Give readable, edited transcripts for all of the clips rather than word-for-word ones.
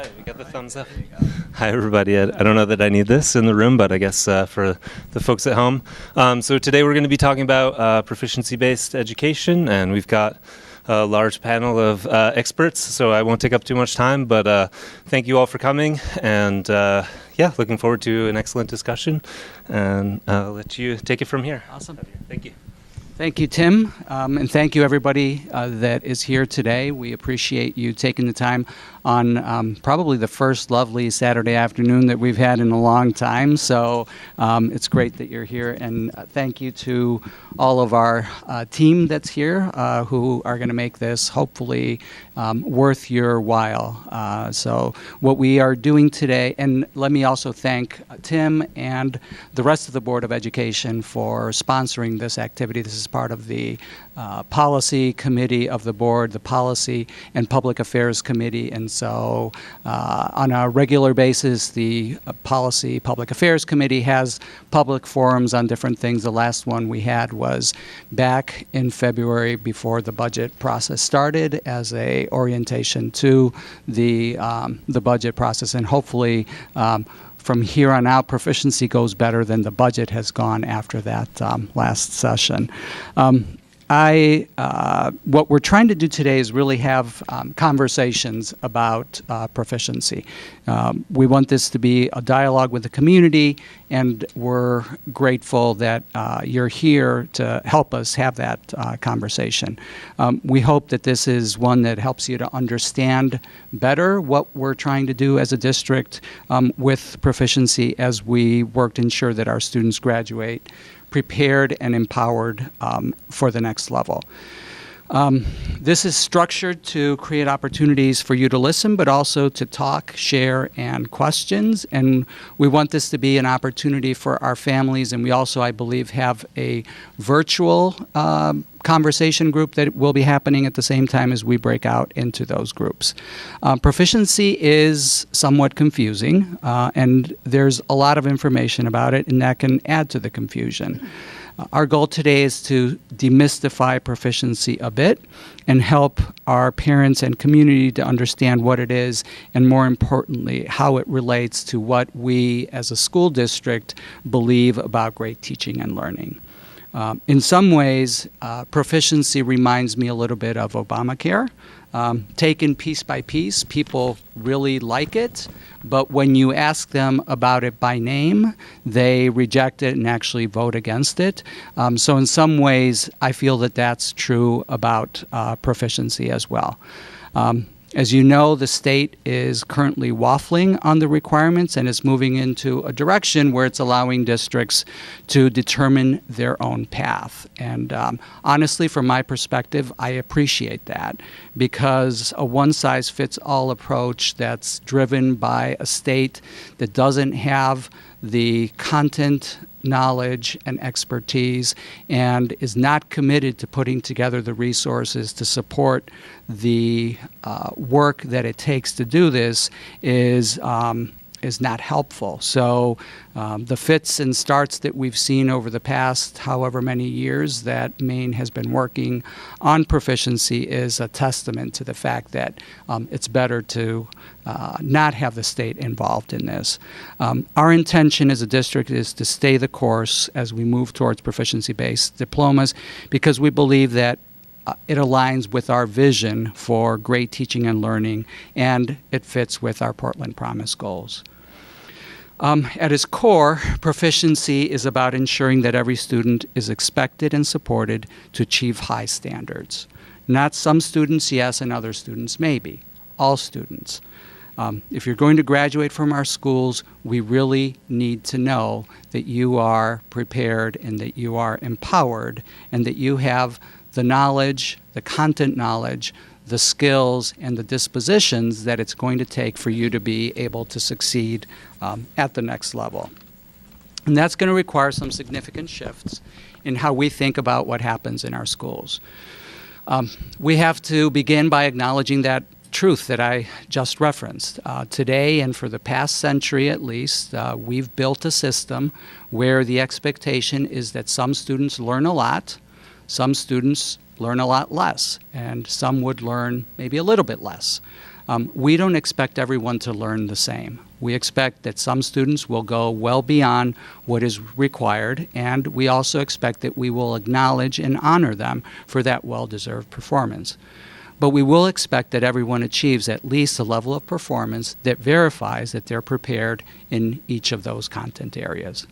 right, we got the thumbs up. Hi, everybody. I don't know that I need this in the room, but I guess for the folks at home. So today we're going to be talking about proficiency-based education, and we've got a large panel of experts, so I won't take up too much time, but thank you all for coming, and yeah, looking forward to an excellent discussion, and I'll let you take it from here. Awesome. Thank you. Thank you, Tim, and thank you, everybody that is here today. We appreciate you taking the time on probably the first lovely Saturday afternoon that we've had in a long time. So it's great that you're here, and thank you to all of our team that's here who are going to make this hopefully worth your while. So what we are doing today, and let me also thank Tim and the rest of the Board of Education for sponsoring this activity. This is part of the policy committee of the board, the policy and public affairs committee, and so on a regular basis the policy public affairs committee has public forums on different things. The last one we had was back in February before the budget process started as a orientation to the budget process, and hopefully from here on out, Proficiency goes better than the budget has gone after that last session. What we're trying to do today is really have conversations about Proficiency. We want this to be a dialogue with the community, and we're grateful that you're here to help us have that conversation. We hope that this is one that helps you to understand better what we're trying to do as a district with Proficiency as we work to ensure that our students graduate prepared and empowered for the next level. This is structured to create opportunities for you to listen, but also to talk, share, and questions. And we want this to be an opportunity for our families. And we also, I believe, have a virtual conversation group that will be happening at the same time as we break out into those groups. Proficiency is somewhat confusing, and there's a lot of information about it, and that can add to the confusion. Our goal today is to demystify Proficiency a bit and help our parents and community to understand what it is, and more importantly, how it relates to what we as a school district believe about great teaching and learning. In some ways, Proficiency reminds me a little bit of Obamacare. Taken piece by piece, people really like it, but when you ask them about it by name, they reject it and actually vote against it. So in some ways, I feel that that's true about Proficiency as well. As you know, the state is currently waffling on the requirements and is moving into a direction where it's allowing districts to determine their own path. And honestly, from my perspective, I appreciate that, because a one-size-fits-all approach that's driven by a state that doesn't have the content, knowledge, and expertise, and is not committed to putting together the resources to support the work that it takes to do this is not helpful. So the fits and starts that we've seen over the past however many years that Maine has been working on Proficiency is a testament to the fact that it's better to not have the state involved in this. Our intention as a district is to stay the course as we move towards proficiency-based diplomas, because we believe that it aligns with our vision for great teaching and learning, and it fits with our Portland Promise goals. At its core, Proficiency is about ensuring that every student is expected and supported to achieve high standards. Not some students, yes, and other students, maybe. All students. If you're going to graduate from our schools, we really need to know that you are prepared and that you are empowered and that you have the knowledge, the content knowledge, the skills, and the dispositions that it's going to take for you to be able to succeed at the next level. And that's going to require some significant shifts in how we think about what happens in our schools. We have to begin by acknowledging that truth that I just referenced. Today, and for the past century at least, we've built a system where the expectation is that some students learn a lot, some students learn a lot less, and some would learn maybe a little bit less. We don't expect everyone to learn the same. We expect that some students will go well beyond what is required, and we also expect that we will acknowledge and honor them for that well-deserved performance. But we will expect that everyone achieves at least a level of performance that verifies that they're prepared in each of those content areas.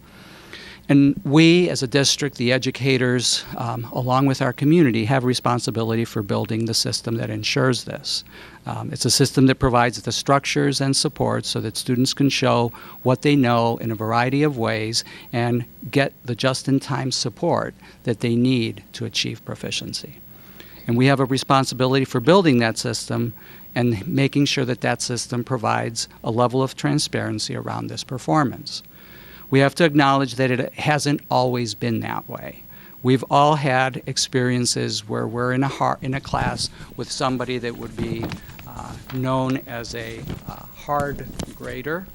And we, as a district, the educators, along with our community, have responsibility for building the system that ensures this. It's a system that provides the structures and support so that students can show what they know in a variety of ways and get the just-in-time support that they need to achieve proficiency. And we have a responsibility for building that system and making sure that that system provides a level of transparency around this performance. We have to acknowledge that it hasn't always been that way. We've all had experiences where we're in a class with somebody that would be known as a hard grader.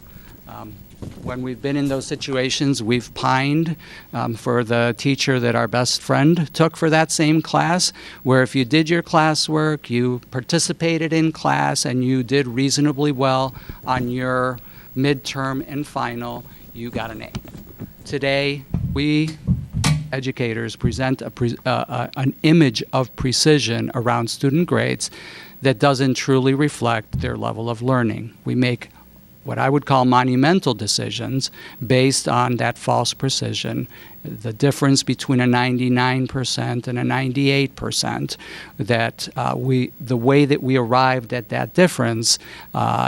When we've been in those situations, we've pined for the teacher that our best friend took for that same class, where if you did your classwork, you participated in class, and you did reasonably well on your midterm and final, you got an A. Today, we educators present an image of precision around student grades that doesn't truly reflect their level of learning. We make what I would call monumental decisions based on that false precision, the difference between a 99% and a 98%, that the way that we arrived at that difference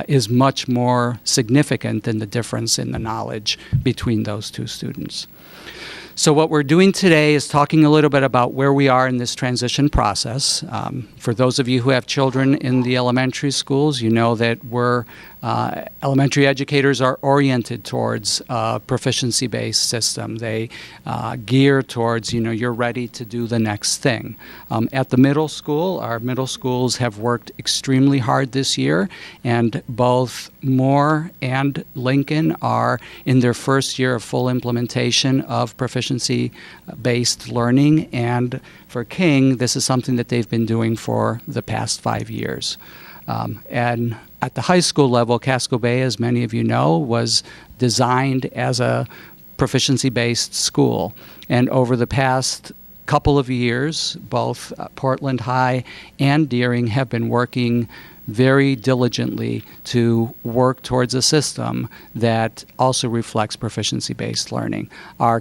is much more significant than the difference in the knowledge between those two students. So what we're doing today is talking a little bit about where we are in this transition process. For those of you who have children in the elementary schools, you know that elementary educators are oriented towards a proficiency-based system. They gear towards, you're ready to do the next thing. At the middle school, our middle schools have worked extremely hard this year, and both Moore and Lincoln are in their first year of full implementation of proficiency-based learning, and for King, this is something that they've been doing for the past 5 years. And at the high school level, Casco Bay, as many of you know, was designed as a proficiency-based school. And over the past couple of years, both Portland High and Deering have been working very diligently to work towards a system that also reflects proficiency-based learning. Our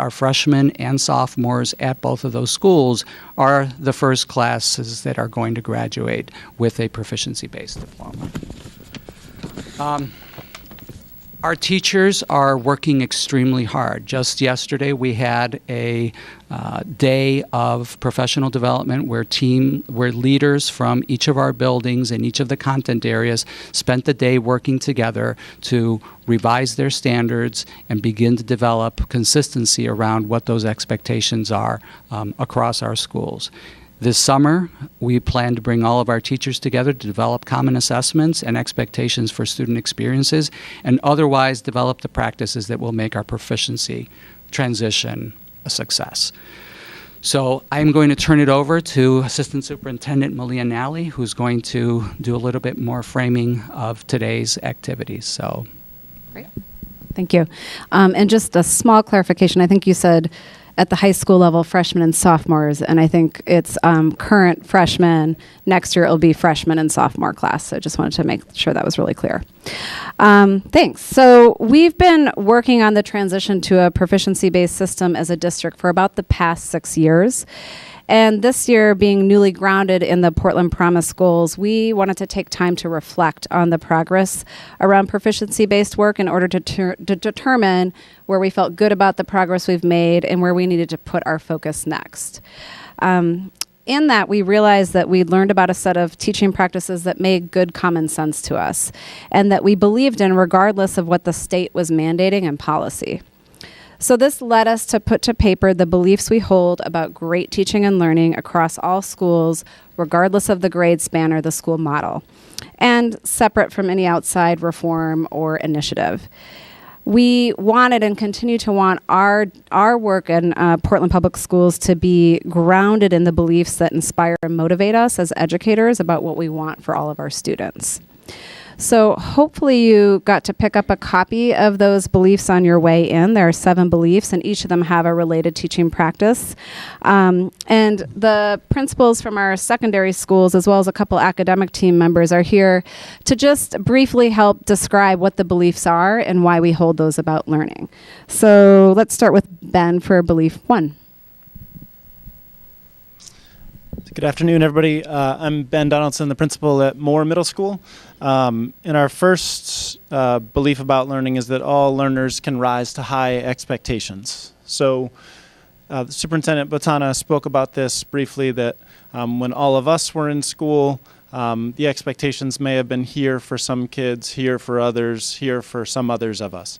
freshmen and sophomores at both of those schools are the first classes that are going to graduate with a proficiency-based diploma. Our teachers are working extremely hard. Just yesterday, we had a day of professional development where leaders from each of our buildings and each of the content areas spent the day working together to revise their standards and begin to develop consistency around what those expectations are across our schools. This summer, we plan to bring all of our teachers together to develop common assessments and expectations for student experiences, and otherwise develop the practices that will make our proficiency transition a success. So I'm going to turn it over to Assistant Superintendent Malia Nally, who's going to do a little bit more framing of today's activities. So, great. Thank you. And just a small clarification. I think you said at the high school level, freshmen and sophomores, and I think it's current freshmen. Next year, it'll be freshman and sophomore class. So I just wanted to make sure that was really clear. Thanks. So we've been working on the transition to a proficiency-based system as a district for about the past 6 years. And this year, being newly grounded in the Portland Promise goals, we wanted to take time to reflect on the progress around proficiency-based work in order to determine where we felt good about the progress we've made and where we needed to put our focus next. In that, we realized that we'd learned about a set of teaching practices that made good common sense to us and that we believed in regardless of what the state was mandating in policy. So this led us to put to paper the beliefs we hold about great teaching and learning across all schools, regardless of the grade span or the school model, and separate from any outside reform or initiative. We wanted and continue to want our work in Portland Public Schools to be grounded in the beliefs that inspire and motivate us as educators about what we want for all of our students. So hopefully you got to pick up a copy of those beliefs on your way in. There are 7 beliefs, and each of them have a related teaching practice. And the principals from our secondary schools, as well as a couple academic team members, are here to just briefly help describe what the beliefs are and why we hold those about learning. So let's start with Ben for belief 1. Good afternoon, everybody. I'm Ben Donaldson, the principal at Moore Middle School. And our first belief about learning is that all learners can rise to high expectations. So the Superintendent Botana spoke about this briefly, that when all of us were in school, the expectations may have been here for some kids, here for others, here for some others of us.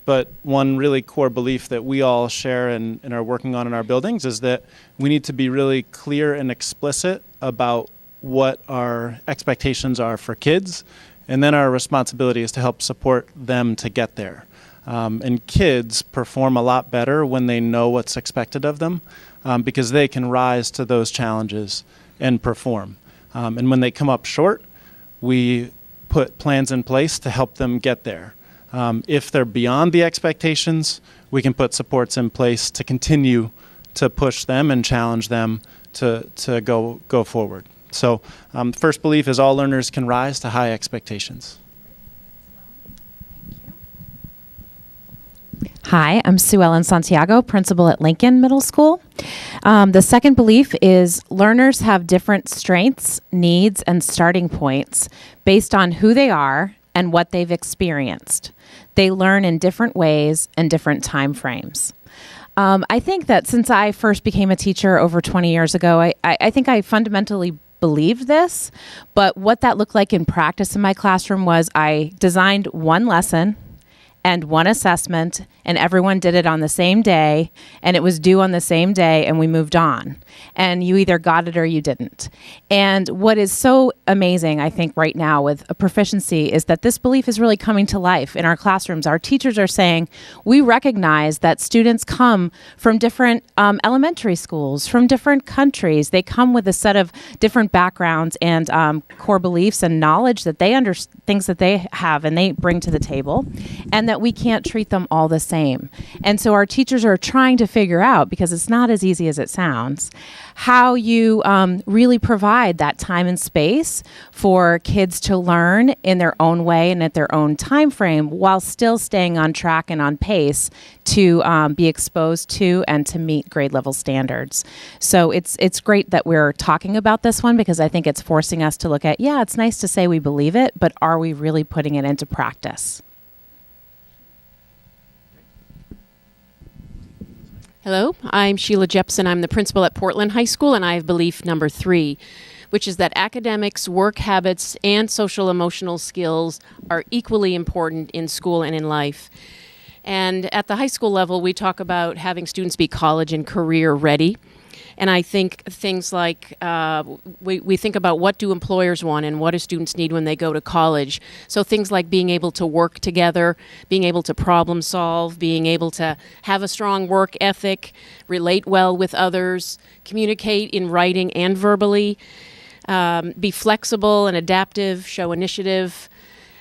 But one really core belief that we all share and are working on in our buildings is that we need to be really clear and explicit about what our expectations are for kids, and then our responsibility is to help support them to get there. And kids perform a lot better when they know what's expected of them, because they can rise to those challenges and perform. And when they come up short, we put plans in place to help them get there. If they're beyond the expectations, we can put supports in place to continue to push them and challenge them to go forward. So first belief is all learners can rise to high expectations. Hi, I'm Sue Ellen Santiago, principal at Lincoln Middle School. The second belief is learners have different strengths, needs, and starting points based on who they are and what they've experienced. They learn in different ways and different time frames. I think that since I first became a teacher over 20 years ago, I think I fundamentally believed this, but what that looked like in practice in my classroom was I designed one lesson and one assessment, and everyone did it on the same day, and it was due on the same day, and we moved on. And you either got it or you didn't. And what is so amazing, I think, right now with a Proficiency is that this belief is really coming to life in our classrooms. Our teachers are saying, we recognize that students come from different elementary schools, from different countries. They come with a set of different backgrounds and core beliefs and knowledge that they things that they have and they bring to the table, and that we can't treat them all the same. And so our teachers are trying to figure out, because it's not as easy as it sounds, how you really provide that time and space for kids to learn in their own way and at their own time frame, while still staying on track and on pace to be exposed to and to meet grade level standards. So it's great that we're talking about this one, because I think it's forcing us to look at, yeah, it's nice to say we believe it, but are we really putting it into practice? Hello, I'm Sheila Jepson. I'm the principal at Portland High School, and I have belief number 3, which is that academics, work habits, and social emotional skills are equally important in school and in life. And at the high school level, we talk about having students be college and career ready. And I think things like, we think about what do employers want and what do students need when they go to college. So things like being able to work together, being able to problem solve, being able to have a strong work ethic, relate well with others, communicate in writing and verbally, be flexible and adaptive, show initiative,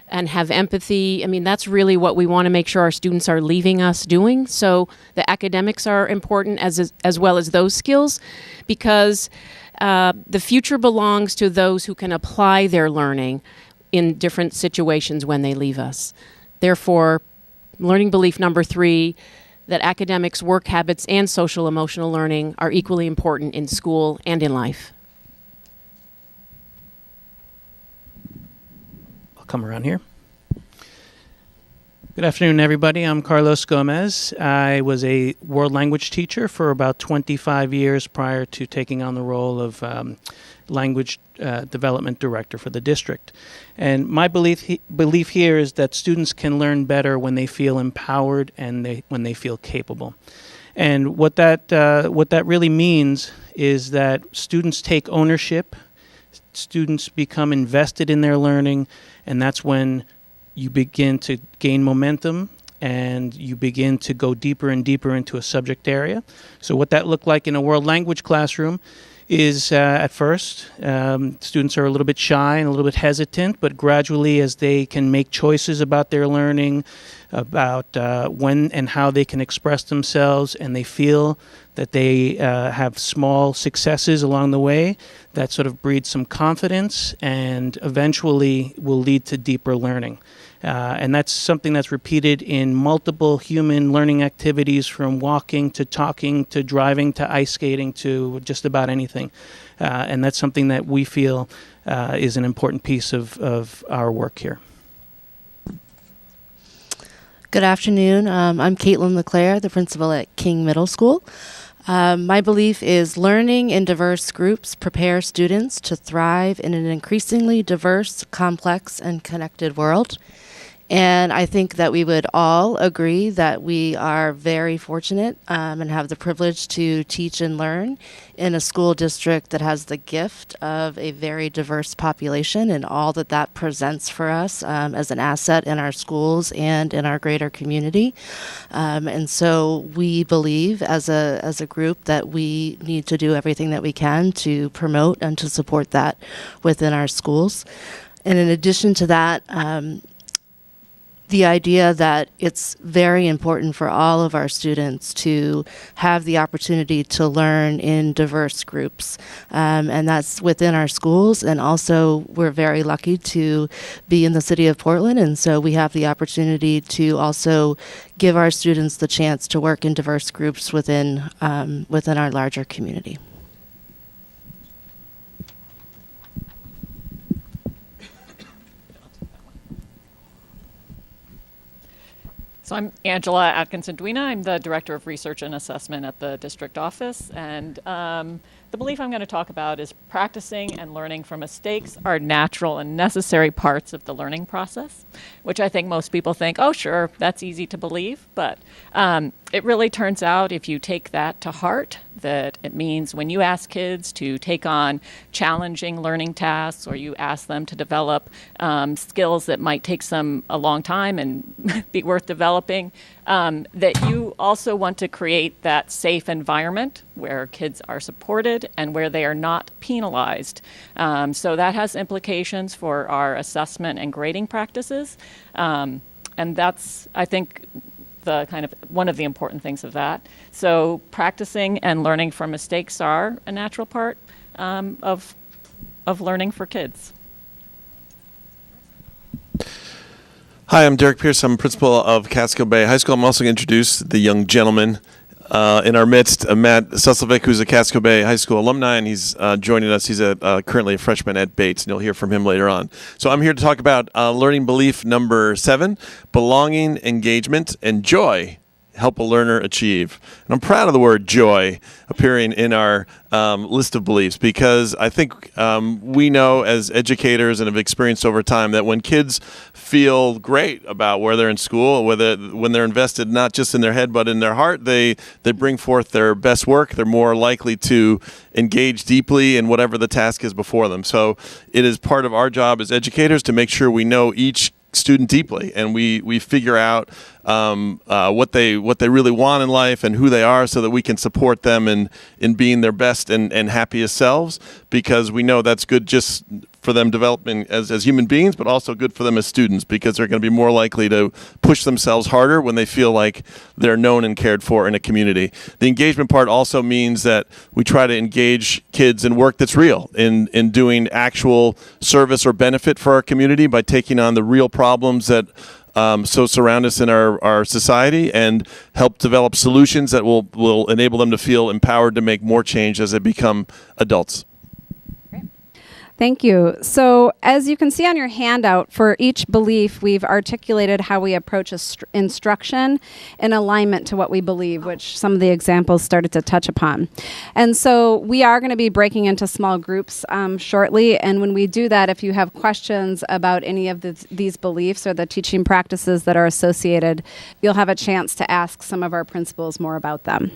and have empathy. I mean, that's really what we want to make sure our students are leaving us doing. So the academics are important as well as those skills, because the future belongs to those who can apply their learning in different situations when they leave us. Therefore, learning belief number 3, that academics, work habits, and social emotional learning are equally important in school and in life. Come around here. Good afternoon, everybody. I'm Carlos Gomez. I was a world language teacher for about 25 years prior to taking on the role of language development director for the district. And my belief here is that students can learn better when they feel empowered and when they feel capable. And what that really means is that students take ownership, students become invested in their learning, and that's when you begin to gain momentum and you begin to go deeper and deeper into a subject area. So what that looked like in a world language classroom is at first, students are a little bit shy and a little bit hesitant, but gradually as they can make choices about their learning, about when and how they can express themselves, and they feel that they have small successes along the way, that sort of breeds some confidence and eventually will lead to deeper learning. And that's something that's repeated in multiple human learning activities, from walking to talking to driving to ice skating to just about anything. And that's something that we feel is an important piece of our work here. Good afternoon. I'm Caitlin LeClaire, the principal at King Middle School. My belief is learning in diverse groups prepare students to thrive in an increasingly diverse, complex, and connected world. And I think that we would all agree that we are very fortunate and have the privilege to teach and learn in a school district that has the gift of a very diverse population, and all that that presents for us as an asset in our schools and in our greater community. And so we believe as a group that we need to do everything that we can to promote and to support that within our schools. And in addition to that, the idea that it's very important for all of our students to have the opportunity to learn in diverse groups. And that's within our schools. And also, we're very lucky to be in the city of Portland. And so we have the opportunity to also give our students the chance to work in diverse groups within our larger community. So I'm Angela Atkinson-Duina. I'm the Director of Research and Assessment at the district office. And the belief I'm going to talk about is practicing and learning from mistakes are natural and necessary parts of the learning process, which I think most people think, oh, sure, that's easy to believe. But it really turns out, if you take that to heart, that it means when you ask kids to take on challenging learning tasks, or you ask them to develop skills that might take them a long time and be worth developing, that you also want to create that safe environment where kids are supported and where they are not penalized. So that has implications for our assessment and grading practices. And that's, I think, the kind of one of the important things of that. So practicing and learning from mistakes are a natural part of learning for kids. Hi, I'm Derek Pearson. I'm principal of Catskill Bay High School. I'm also going to introduce the young gentleman in our midst, Matt Suslovic, who's a Catskill Bay High School alumni, and he's joining us. He's currently a freshman at Bates, and you'll hear from him later on. So I'm here to talk about learning belief number 7, belonging, engagement, and joy help a learner achieve. And I'm proud of the word joy appearing in our list of beliefs, because I think we know as educators and have experienced over time that when kids feel great about where they're in school, when they're invested not just in their head but in their heart, they bring forth their best work. They're more likely to engage deeply in whatever the task is before them. So it is part of our job as educators to make sure we know each student deeply, and we figure out what they really want in life and who they are, so that we can support them in being their best and happiest selves, because we know that's good just for them developing as human beings, but also good for them as students, because they're going to be more likely to push themselves harder when they feel like they're known and cared for in a community. The engagement part also means that we try to engage kids in work that's real, in doing actual service or benefit for our community by taking on the real problems that so surround us in our society, and help develop solutions that will enable them to feel empowered to make more change as they become adults. Thank you. So as you can see on your handout, for each belief, we've articulated how we approach instruction in alignment to what we believe, which some of the examples started to touch upon. And so we are going to be breaking into small groups shortly. And when we do that, if you have questions about any of these beliefs or the teaching practices that are associated, you'll have a chance to ask some of our principals more about them.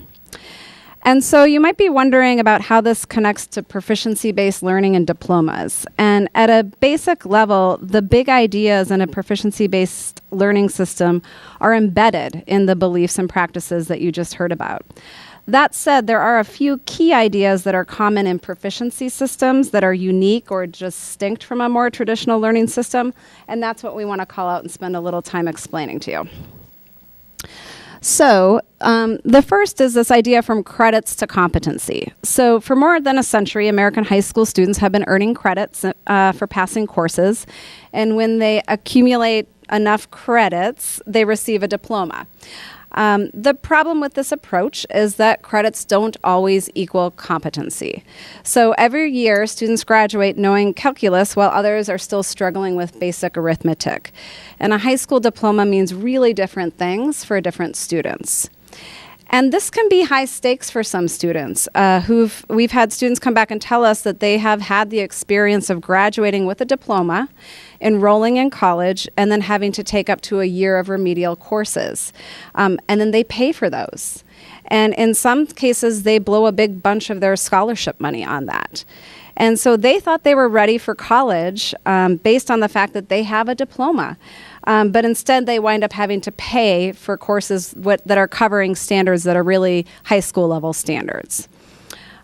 And so you might be wondering about how this connects to proficiency-based learning and diplomas. And at a basic level, the big ideas in a proficiency-based learning system are embedded in the beliefs and practices that you just heard about. That said, there are a few key ideas that are common in proficiency systems that are unique or distinct from a more traditional learning system, and that's what we want to call out and spend a little time explaining to you. So the first is this idea from credits to competency. So for more than a century, American high school students have been earning credits for passing courses, and when they accumulate enough credits, they receive a diploma. The problem with this approach is that credits don't always equal competency. So every year, students graduate knowing calculus while others are still struggling with basic arithmetic. And a high school diploma means really different things for different students. And this can be high stakes for some students. We've had students come back and tell us that they have had the experience of graduating with a diploma, enrolling in college, and then having to take up to a year of remedial courses. And then they pay for those. And in some cases, they blow a big bunch of their scholarship money on that. And so they thought they were ready for college based on the fact that they have a diploma. But instead, they wind up having to pay for courses that are covering standards that are really high school level standards.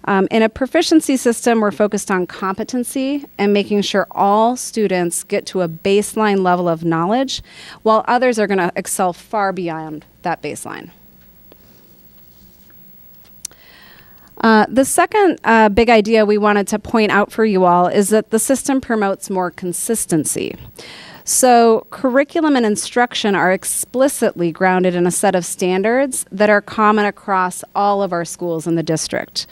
In a proficiency system, we're focused on competency and making sure all students get to a baseline level of knowledge, while others are going to excel far beyond that baseline. The second big idea we wanted to point out for you all is that the system promotes more consistency. So curriculum and instruction are explicitly grounded in a set of standards that are common across all of our schools in the district.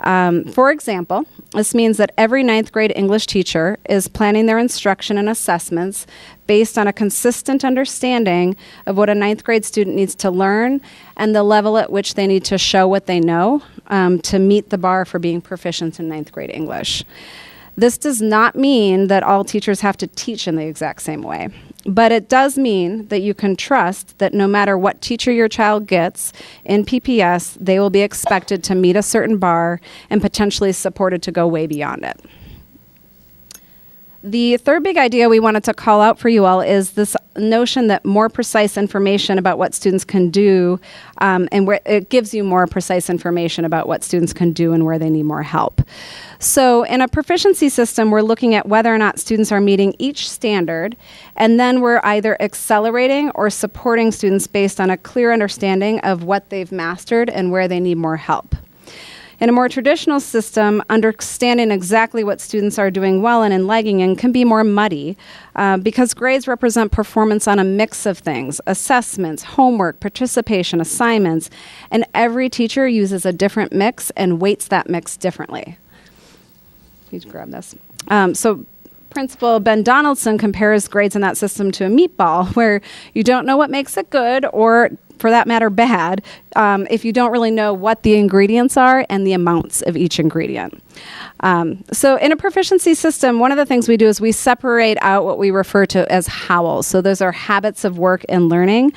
For example, this means that every ninth grade English teacher is planning their instruction and assessments based on a consistent understanding of what a ninth grade student needs to learn and the level at which they need to show what they know to meet the bar for being proficient in ninth grade English. This does not mean that all teachers have to teach in the exact same way, but it does mean that you can trust that no matter what teacher your child gets in PPS, they will be expected to meet a certain bar and potentially supported to go way beyond it. The third big idea we wanted to call out for you all is this notion that more precise information about what students can do, and where it gives you more precise information about what students can do and where they need more help. So in a proficiency system, we're looking at whether or not students are meeting each standard, and then we're either accelerating or supporting students based on a clear understanding of what they've mastered and where they need more help. In a more traditional system, understanding exactly what students are doing well and lagging in can be more muddy because grades represent performance on a mix of things: assessments, homework, participation, assignments, and every teacher uses a different mix and weights that mix differently. You can grab this. So Principal Ben Donaldson compares grades in that system to a meatball, where you don't know what makes it good or, for that matter, bad, if you don't really know what the ingredients are and the amounts of each ingredient. So in a proficiency system, one of the things we do is we separate out what we refer to as howls. So those are habits of work and learning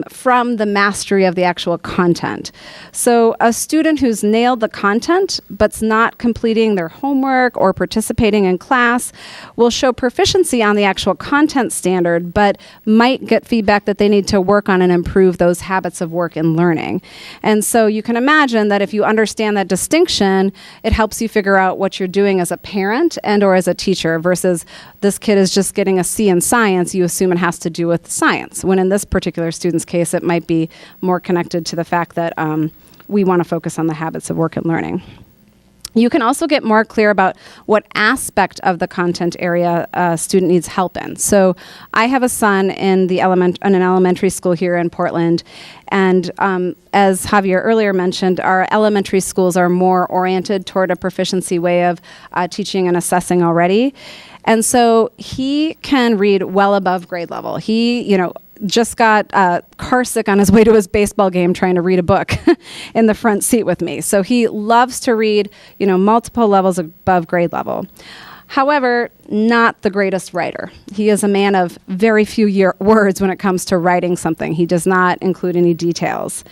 from the mastery of the actual content. So a student who's nailed the content but's not completing their homework or participating in class will show proficiency on the actual content standard, but might get feedback that they need to work on and improve those habits of work and learning. And so you can imagine that if you understand that distinction, it helps you figure out what you're doing as a parent and or as a teacher versus this kid is just getting a C in science, you assume it has to do with science, when in this particular student's case, it might be more connected to the fact that we want to focus on the habits of work and learning. You can also get more clear about what aspect of the content area a student needs help in. So I have a son in an elementary school here in Portland, and as Javier earlier mentioned, our elementary schools are more oriented toward a proficiency way of teaching and assessing already. And so he can read well above grade level. He, just got car sick on his way to his baseball game trying to read a book in the front seat with me. So he loves to read, multiple levels above grade level. However, not the greatest writer. He is a man of very few words when it comes to writing something. He does not include any details.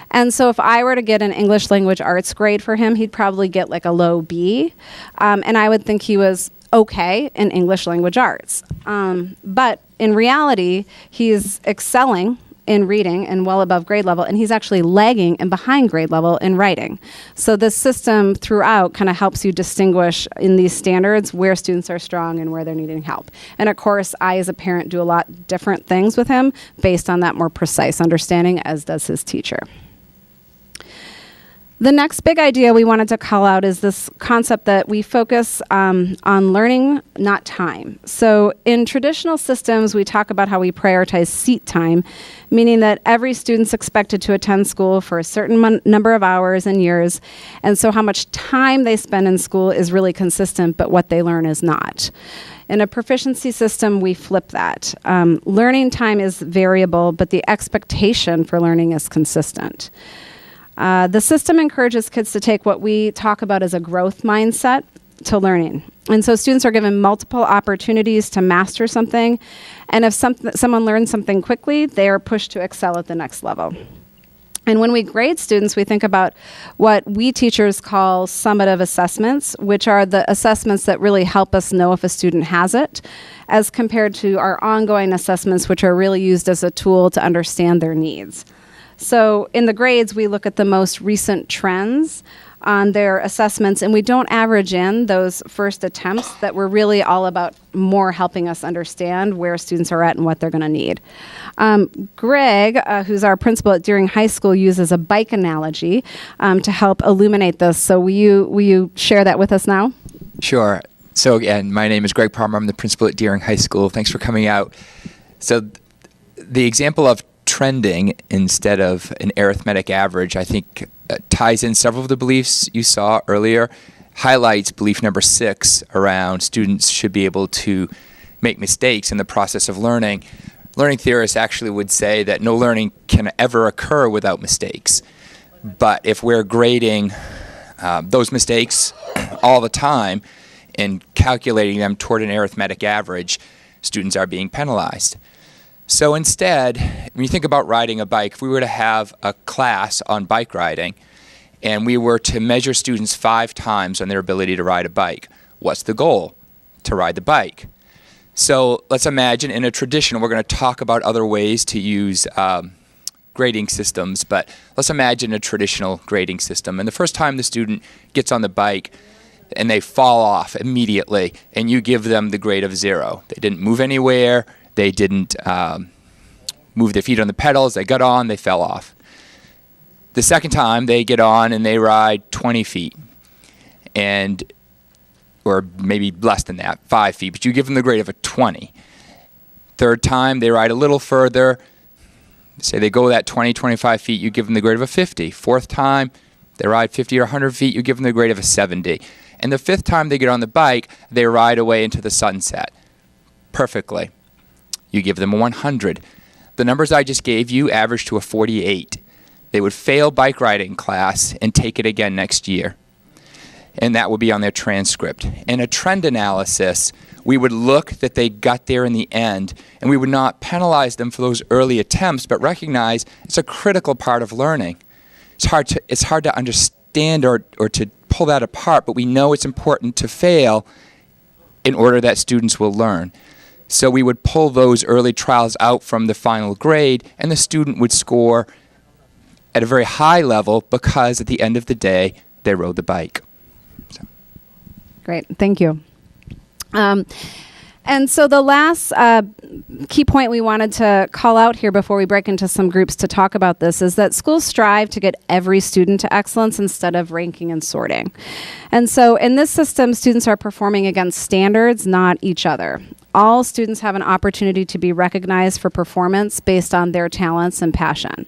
And so if I were to get an English language arts grade for him, he'd probably get like a low B. And I would think he was okay in English language arts. But in reality, he's excelling in reading and well above grade level, and he's actually lagging and behind grade level in writing. So this system throughout kind of helps you distinguish in these standards where students are strong and where they're needing help. And of course, I as a parent do a lot different things with him based on that more precise understanding, as does his teacher. The next big idea we wanted to call out is this concept that we focus on learning, not time. So in traditional systems, we talk about how we prioritize seat time, meaning that every student's expected to attend school for a certain number of hours and years, and so how much time they spend in school is really consistent, but what they learn is not. In a proficiency system, we flip that. Learning time is variable, but the expectation for learning is consistent. The system encourages kids to take what we talk about as a growth mindset to learning. And so students are given multiple opportunities to master something, and if someone learns something quickly, they are pushed to excel at the next level. And when we grade students, we think about what we teachers call summative assessments, which are the assessments that really help us know if a student has it, as compared to our ongoing assessments, which are really used as a tool to understand their needs. So in the grades, we look at the most recent trends on their assessments, and we don't average in those first attempts that were really all about more helping us understand where students are at and what they're going to need. Greg, who's our principal at Deering High School, uses a bike analogy to help illuminate this. So will you share that with us now? Sure. So again, my name is Greg Palmer. I'm the principal at Deering High School. Thanks for coming out. So the example of trending instead of an arithmetic average, I think, ties in several of the beliefs you saw earlier, highlights belief number 6 around students should be able to make mistakes in the process of learning. Learning theorists actually would say that no learning can ever occur without mistakes. But if we're grading those mistakes all the time and calculating them toward an arithmetic average, students are being penalized. So instead, when you think about riding a bike, if we were to have a class on bike riding and we were to measure students 5 times on their ability to ride a bike, what's the goal? To ride the bike. So let's imagine in a tradition, we're going to talk about other ways to use grading systems, but let's imagine a traditional grading system. And the first time the student gets on the bike and they fall off immediately and you give them the grade of 0. They didn't move anywhere. They didn't move their feet on the pedals. They got on, they fell off. The second time, they get on and they ride 20 feet, or maybe less than that, 5 feet, but you give them the grade of a 20. Third time, they ride a little further. Say they go that 20, 25 feet, you give them the grade of a 50. Fourth time, they ride 50 or 100 feet, you give them the grade of a 70. And the fifth time they get on the bike, they ride away into the sunset perfectly. You give them a 100. The numbers I just gave you average to a 48. They would fail bike riding class and take it again next year. And that would be on their transcript. In a trend analysis, we would look that they got there in the end, and we would not penalize them for those early attempts, but recognize it's a critical part of learning. It's hard to understand or to pull that apart, but we know it's important to fail in order that students will learn. So we would pull those early trials out from the final grade, and the student would score at a very high level because at the end of the day, they rode the bike. So. Great, thank you. And so the last key point we wanted to call out here before we break into some groups to talk about this is that schools strive to get every student to excellence instead of ranking and sorting. And so in this system, students are performing against standards, not each other. All students have an opportunity to be recognized for performance based on their talents and passion.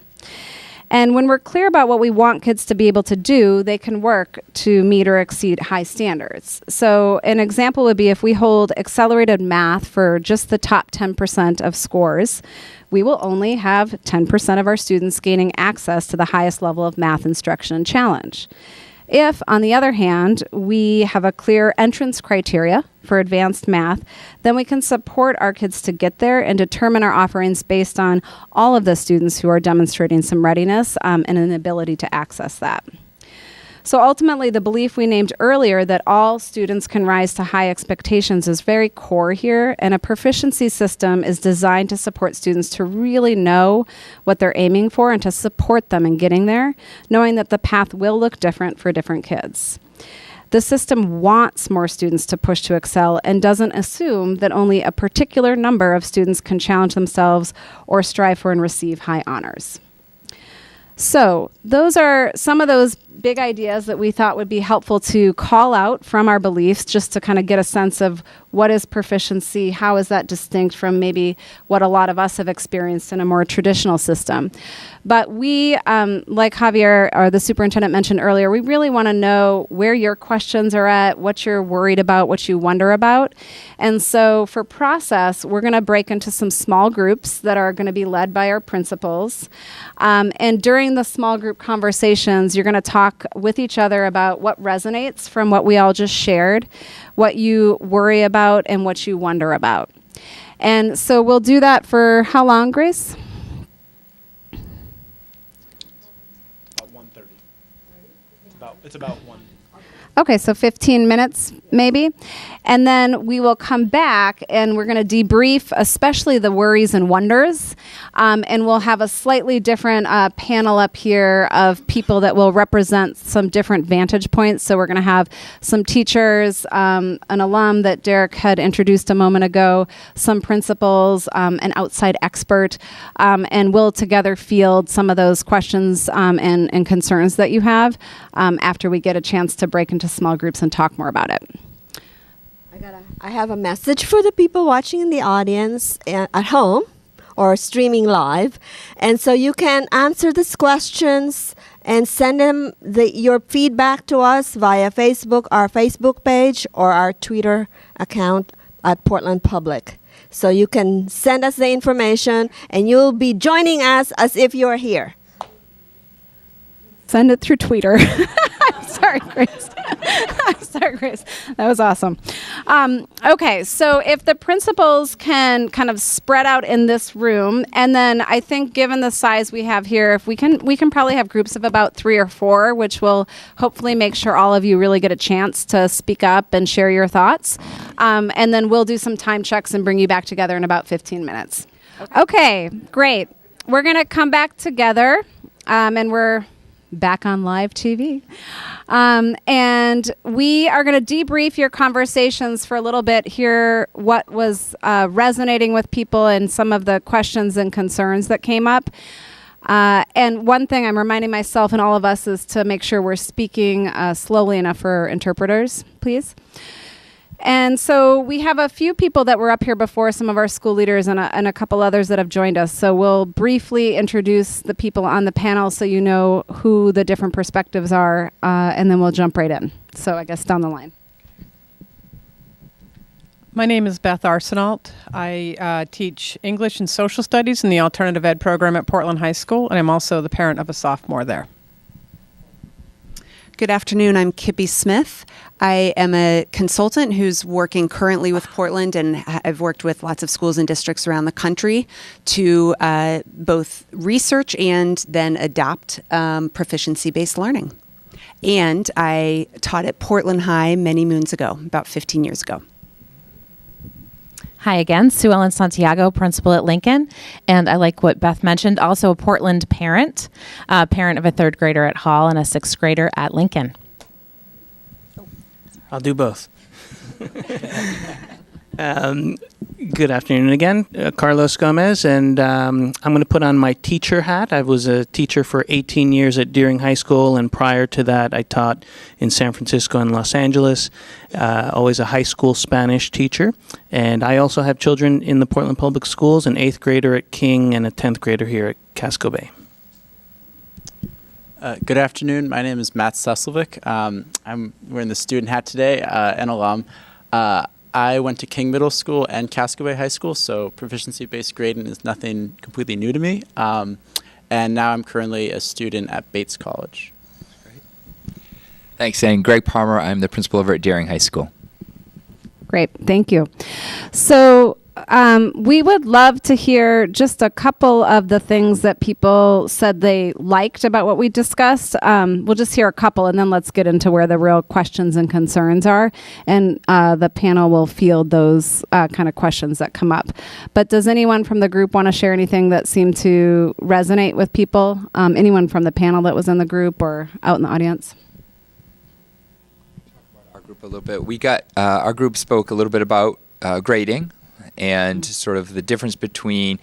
And when we're clear about what we want kids to be able to do, they can work to meet or exceed high standards. So an example would be if we hold accelerated math for just the top 10% of scores, we will only have 10% of our students gaining access to the highest level of math instruction and challenge. If, on the other hand, we have a clear entrance criteria for advanced math, then we can support our kids to get there and determine our offerings based on all of the students who are demonstrating some readiness and an ability to access that. So ultimately, the belief we named earlier that all students can rise to high expectations is very core here, and a proficiency system is designed to support students to really know what they're aiming for and to support them in getting there, knowing that the path will look different for different kids. The system wants more students to push to excel and doesn't assume that only a particular number of students can challenge themselves or strive for and receive high honors. So those are some of those big ideas that we thought would be helpful to call out from our beliefs, just to kind of get a sense of what is proficiency, how is that distinct from maybe what a lot of us have experienced in a more traditional system. But we, like Javier or the superintendent mentioned earlier, we really want to know where your questions are at, what you're worried about, what you wonder about. And so for process, we're going to break into some small groups that are going to be led by our principals. And during the small group conversations, you're going to talk with each other about what resonates from what we all just shared, what you worry about, and what you wonder about. And so we'll do that for how long, Grace? About 1:30. It's about 1. Okay, so 15 minutes maybe. And then we will come back and we're going to debrief, especially the worries and wonders. And we'll have a slightly different panel up here of people that will represent some different vantage points. So we're going to have some teachers, an alum that Derek had introduced a moment ago, some principals, an outside expert, and we'll together field some of those questions and concerns that you have after we get a chance to break into small groups and talk more about it. I have a message for the people watching in the audience at home or streaming live. And so you can answer these questions and send them your feedback to us via Facebook, our Facebook page, or our Twitter account at Portland Public. So you can send us the information and you'll be joining us as if you're here. Send it through Twitter. I'm sorry, Grace. I'm sorry, Grace. That was awesome. Okay, so if the principals can kind of spread out in this room, and then I think given the size we have here, if we can probably have groups of about 3 or 4, which will hopefully make sure all of you really get a chance to speak up and share your thoughts. And then we'll do some time checks and bring you back together in about 15 minutes. Okay, great. We're going to come back together, and we're back on live TV. And we are going to debrief your conversations for a little bit, hear what was resonating with people and some of the questions and concerns that came up. And one thing I'm reminding myself and all of us is to make sure we're speaking slowly enough for interpreters, please. And so we have a few people that were up here before, some of our school leaders and a couple others that have joined us. So we'll briefly introduce the people on the panel so you know who the different perspectives are, and then we'll jump right in. So I guess down the line. My name is Beth Arsenault. I teach English and Social Studies in the Alternative Ed program at Portland High School, and I'm also the parent of a sophomore there. Good afternoon. I'm Kippy Smith. I am a consultant who's working currently with Portland, and I've worked with lots of schools and districts around the country to both research and then adopt proficiency-based learning. And I taught at Portland High many moons ago, about 15 years ago. Hi again, Sue Ellen Santiago, principal at Lincoln, and I like what Beth mentioned, also a Portland parent, parent of a 3rd grader at Hall and a 6th grader at Lincoln. I'll do both. Good afternoon again, Carlos Gomez, and I'm going to put on my teacher hat. I was a teacher for 18 years at Deering High School, and prior to that I taught in San Francisco and Los Angeles, always a high school Spanish teacher. And I also have children in the Portland Public Schools, an 8th grader at King and a 10th grader here at Casco Bay. Good afternoon. My name is Matt Susselvik. I'm wearing the student hat today, an alum. I went to King Middle School and Casco Bay High School, so proficiency-based grading is nothing completely new to me. And now I'm currently a student at Bates College. Thanks. And Greg Palmer, I'm the principal over at Deering High School. Great, thank you. So we would love to hear just a couple of the things that people said they liked about what we discussed. We'll just hear a couple, and then let's get into where the real questions and concerns are. And the panel will field those kind of questions that come up. But does anyone from the group want to share anything that seemed to resonate with people? Anyone from the panel that was in the group or out in the audience? Our group a little bit. We got our group spoke a little bit about grading and sort of the difference between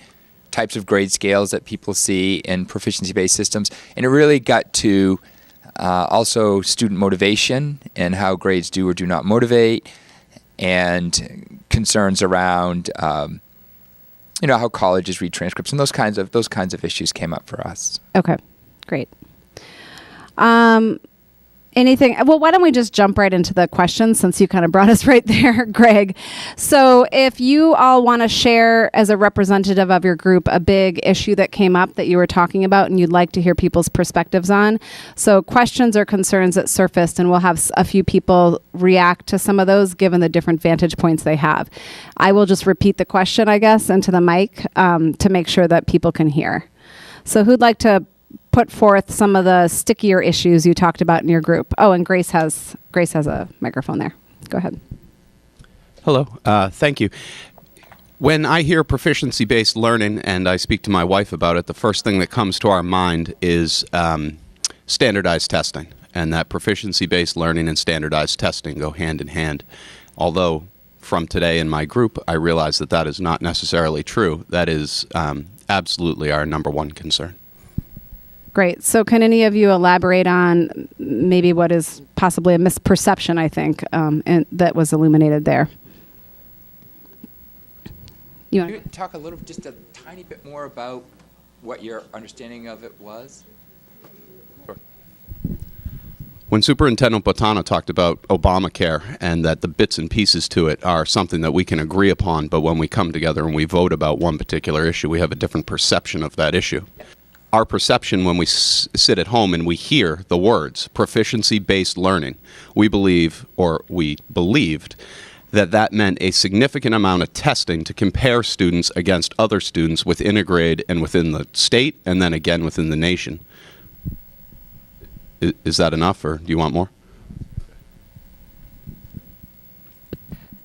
types of grade scales that people see in proficiency-based systems. And it really got to also student motivation and how grades do or do not motivate, and concerns around how colleges read transcripts, and those kinds of issues came up for us. Okay, great. Anything? Well, why don't we just jump right into the questions, since you kind of brought us right there, Greg. So if you all want to share as a representative of your group a big issue that came up that you were talking about and you'd like to hear people's perspectives on. So questions or concerns that surfaced, and we'll have a few people react to some of those given the different vantage points they have. I will just repeat the question, I guess, into the mic to make sure that people can hear. So who'd like to put forth some of the stickier issues you talked about in your group? Oh, and Grace has a microphone there. Go ahead. Hello. Thank you. When I hear proficiency-based learning and I speak to my wife about it, the first thing that comes to our mind is standardized testing, and that proficiency-based learning and standardized testing go hand in hand. Although from today in my group, I realize that that is not necessarily true. That is absolutely our number one concern. Great. So can any of you elaborate on maybe what is possibly a misperception, I think, and that was illuminated there? You want to talk just a tiny bit more about what your understanding of it was? Sure. When Superintendent Botana talked about Obamacare and that the bits and pieces to it are something that we can agree upon, but when we come together and we vote about one particular issue, we have a different perception of that issue. Our perception when we sit at home and we hear the words proficiency-based learning, we believed that that meant a significant amount of testing to compare students against other students within a grade and within the state, and then again within the nation. Is that enough, or do you want more?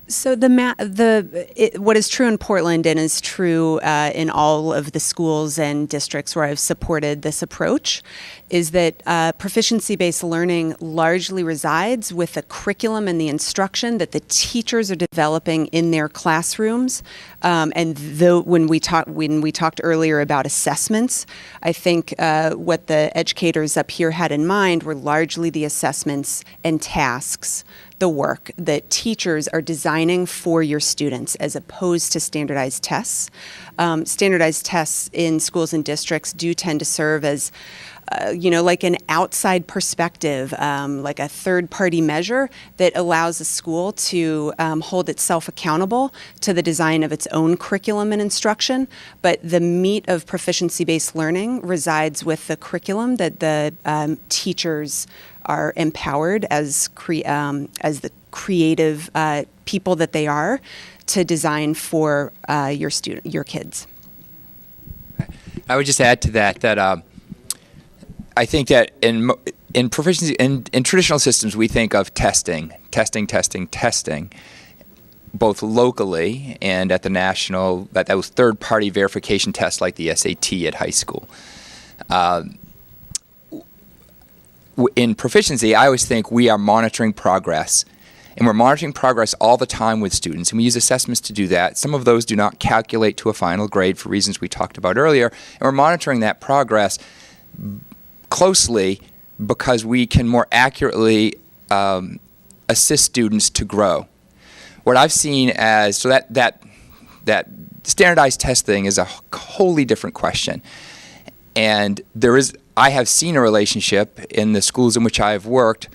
So what is true in Portland and is true in all of the schools and districts where I've supported this approach is that proficiency-based learning largely resides with the curriculum and the instruction that the teachers are developing in their classrooms. And when we talked earlier about assessments, I think what the educators up here had in mind were largely the assessments and tasks, the work that teachers are designing for your students as opposed to standardized tests. Standardized tests in schools and districts do tend to serve as like an outside perspective, like a third-party measure that allows a school to hold itself accountable to the design of its own curriculum and instruction. But the meat of proficiency-based learning resides with the curriculum that the teachers are empowered as the creative people that they are to design for your kids. I would just add to that I think that in proficiency in traditional systems we think of testing, both locally and at the national. That was third-party verification tests like the SAT at high school. In proficiency, I always think we are monitoring progress. And we're monitoring progress all the time with students, and we use assessments to do that. Some of those do not calculate to a final grade for reasons we talked about earlier, and we're monitoring that progress closely because we can more accurately assist students to grow. What I've seen as, so that standardized testing is a wholly different question. And I have seen a relationship in the schools in which I have worked,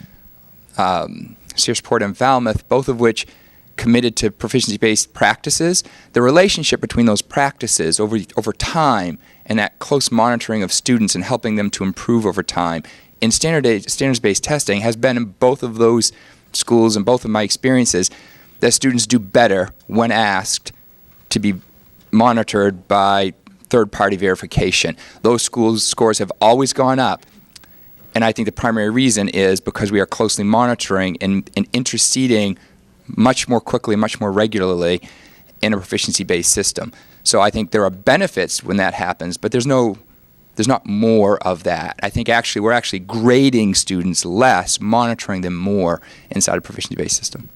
Searsport and Falmouth, both of which committed to proficiency-based practices. The relationship between those practices over time and that close monitoring of students and helping them to improve over time in standards-based testing has been in both of those schools and both of my experiences that students do better when asked to be monitored by third-party verification. Those schools' scores have always gone up, and I think the primary reason is because we are closely monitoring and interceding much more quickly, much more regularly in a proficiency-based system. So I think there are benefits when that happens, but there's not more of that. I think actually we're actually grading students less, monitoring them more inside a proficiency-based system.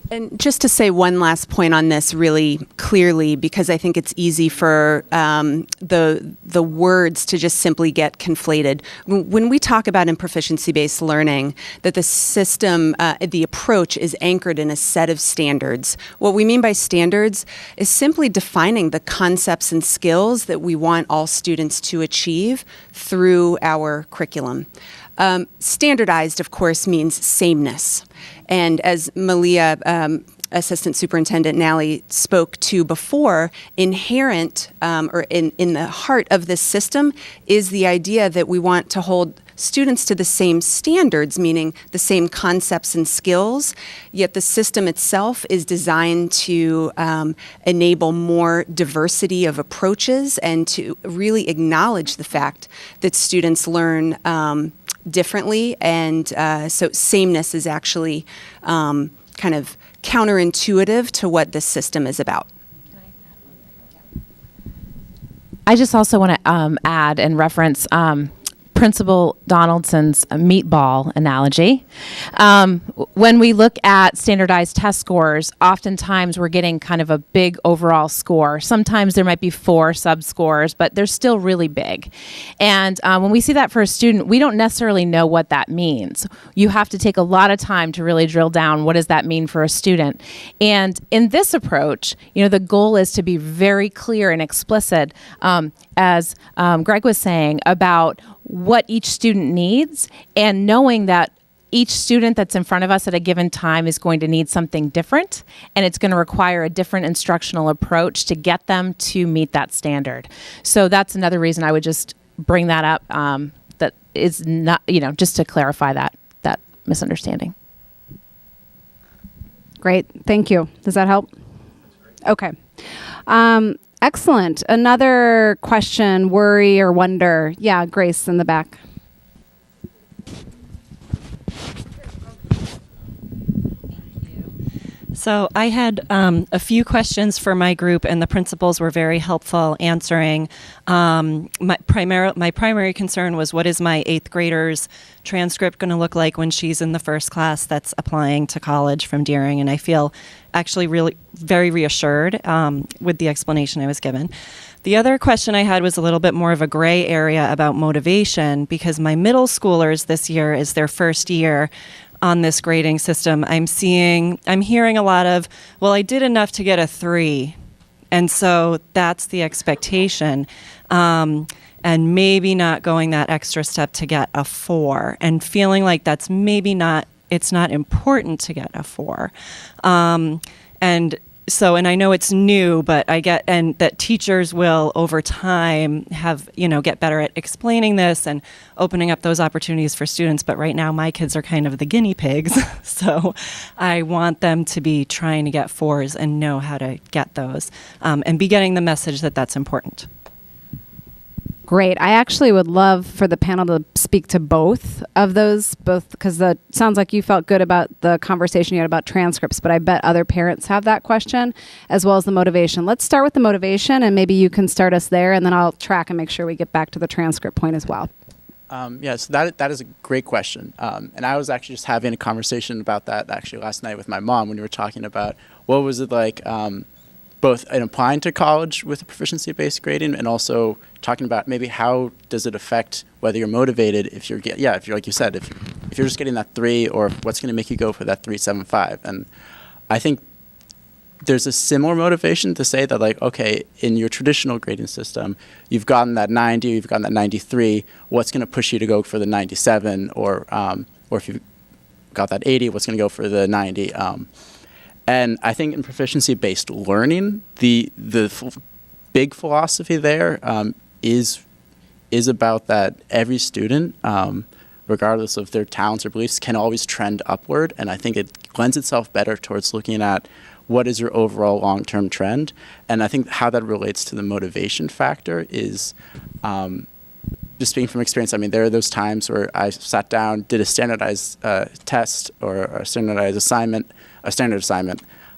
And just to say one last point on this really clearly, because I think it's easy for the words to just simply get conflated. When we talk about in proficiency-based learning that the system, the approach is anchored in a set of standards, what we mean by standards is simply defining the concepts and skills that we want all students to achieve through our curriculum. Standardized, of course, means sameness. And as Malia, Assistant Superintendent Nally, spoke to before, inherent or in the heart of this system is the idea that we want to hold students to the same standards, meaning the same concepts and skills, yet the system itself is designed to enable more diversity of approaches and to really acknowledge the fact that students learn differently, and so sameness is actually kind of counterintuitive to what this system is about. I just also want to add and reference Principal Donaldson's meatball analogy. When we look at standardized test scores, oftentimes we're getting kind of a big overall score. Sometimes there might be 4 sub-scores, but they're still really big. And when we see that for a student, we don't necessarily know what that means. You have to take a lot of time to really drill down what does that mean for a student. And in this approach, the goal is to be very clear and explicit, as Greg was saying, about what each student needs, and knowing that each student that's in front of us at a given time is going to need something different, and it's going to require a different instructional approach to get them to meet that standard. So that's another reason I would just bring that up, that is not, just to clarify that misunderstanding. Great, thank you. Does that help? Okay. Excellent. Another question, worry or wonder. Yeah, Grace in the back. So I had a few questions for my group, and the principals were very helpful answering. My primary concern was, what is my 8th grader's transcript going to look like when she's in the first class that's applying to college from Deering? And I feel actually really very reassured with the explanation I was given. The other question I had was a little bit more of a gray area about motivation, because my middle schoolers this year is their first year on this grading system. I'm hearing a lot of, well, I did enough to get a 3. And so that's the expectation. And maybe not going that extra step to get a 4, and feeling like that's maybe not, it's not important to get a 4. And I know it's new, but I get, and that teachers will over time have, get better at explaining this and opening up those opportunities for students. But right now my kids are kind of the guinea pigs. So I want them to be trying to get 4s and know how to get those, and be getting the message that that's important. Great. I actually would love for the panel to speak to both of those, because it sounds like you felt good about the conversation you had about transcripts, but I bet other parents have that question, as well as the motivation. Let's start with the motivation, and maybe you can start us there, and then I'll track and make sure we get back to the transcript point as well. So that is a great question. And I was actually just having a conversation about that actually last night with my mom when we were talking about what was it like both in applying to college with proficiency-based grading, and also talking about maybe how does it affect whether you're motivated if you're like you said, if you're just getting that 3, or what's going to make you go for that 3.75. And I think there's a similar motivation to say that, like, okay, in your traditional grading system, you've gotten that 90, you've gotten that 93. What's going to push you to go for the 97, or if you've got that 80, what's going to go for the 90? And I think in proficiency-based learning, the big philosophy there is about that every student, regardless of their talents or beliefs, can always trend upward. And I think it lends itself better towards looking at what is your overall long-term trend? And I think how that relates to the motivation factor is, just speaking from experience, I mean, there are those times where I sat down, did a standardized test or a standardized assignment,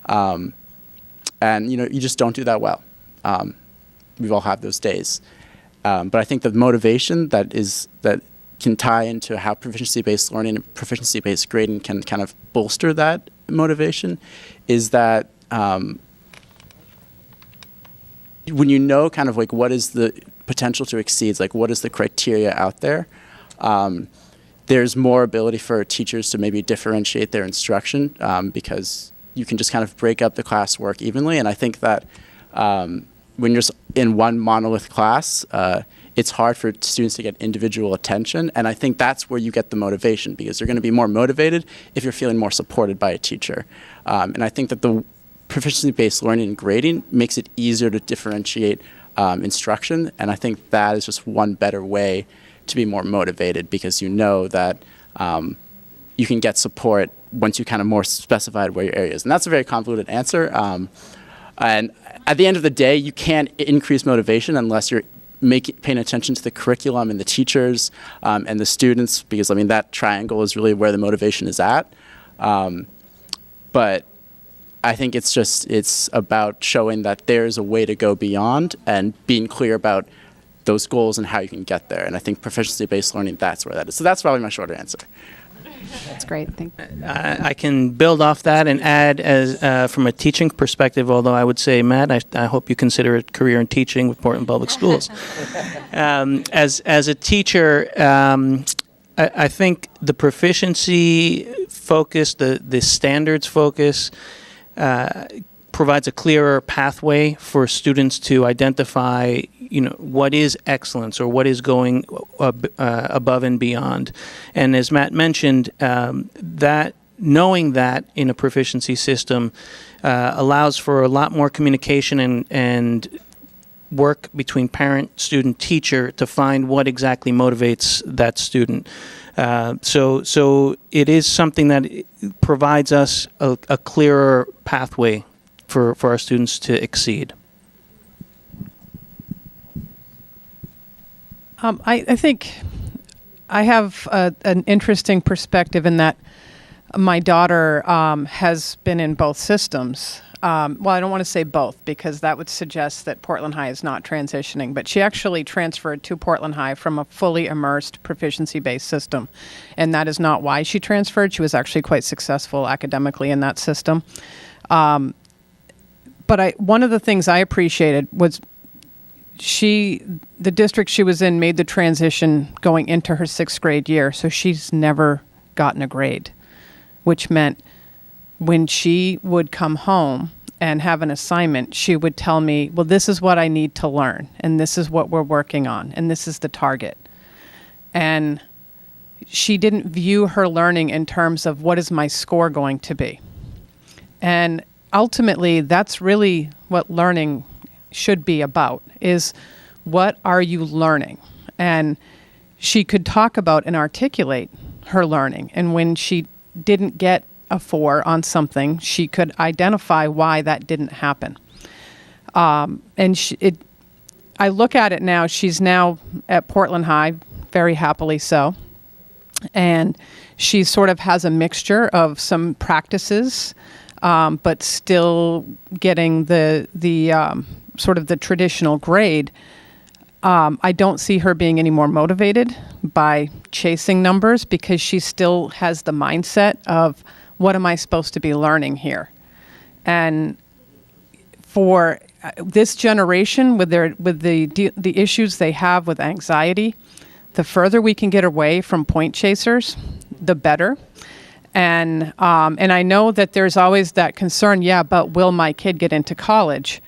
and you just don't do that well. We've all had those days. But I think the motivation that can tie into how proficiency-based learning and proficiency-based grading can kind of bolster that motivation is that when you know kind of like what is the potential to exceed, like what is the criteria out there, there's more ability for teachers to maybe differentiate their instruction because you can just kind of break up the classwork evenly. And I think that when you're in one monolith class, it's hard for students to get individual attention. And I think that's where you get the motivation, because you're going to be more motivated if you're feeling more supported by a teacher. And I think that the proficiency-based learning and grading makes it easier to differentiate instruction. And I think that is just one better way to be more motivated, because you know that you can get support once you kind of more specified where your area is. And that's a very convoluted answer. And at the end of the day, you can't increase motivation unless you're paying attention to the curriculum and the teachers and the students, because I mean that triangle is really where the motivation is at. But I think it's about showing that there's a way to go beyond and being clear about those goals and how you can get there. And I think proficiency-based learning, that's where that is. So that's probably my shorter answer. That's great. Thank you. I can build off that and add, as from a teaching perspective, although I would say, Matt, I hope you consider a career in teaching with Portland Public Schools. As a teacher, I think the proficiency focus, the standards focus, provides a clearer pathway for students to identify, what is excellence or what is going above and beyond. And as Matt mentioned, that knowing that in a proficiency system allows for a lot more communication and work between parent, student, teacher to find what exactly motivates that student. So it is something that provides us a clearer pathway for our students to exceed. I think I have an interesting perspective in that my daughter has been in both systems. Well, I don't want to say both, because that would suggest that Portland High is not transitioning, but she actually transferred to Portland High from a fully immersed proficiency-based system, and that is not why she transferred. She was actually quite successful academically in that system. But one of the things I appreciated was the district she was in made the transition going into her 6th grade year, so she's never gotten a grade, which meant when she would come home and have an assignment, she would tell me, well, this is what I need to learn, and this is what we're working on, and this is the target. And she didn't view her learning in terms of what is my score going to be. And ultimately, that's really what learning should be about, is what are you learning? And she could talk about and articulate her learning. And when she didn't get a 4 on something, she could identify why that didn't happen. And I look at it now, she's now at Portland High, very happily so. And she sort of has a mixture of some practices, but still getting the sort of the traditional grade. I don't see her being any more motivated by chasing numbers, because she still has the mindset of, what am I supposed to be learning here? And for this generation, with the issues they have with anxiety, the further we can get away from point chasers, the better. And I know that there's always that concern, but will my kid get into college?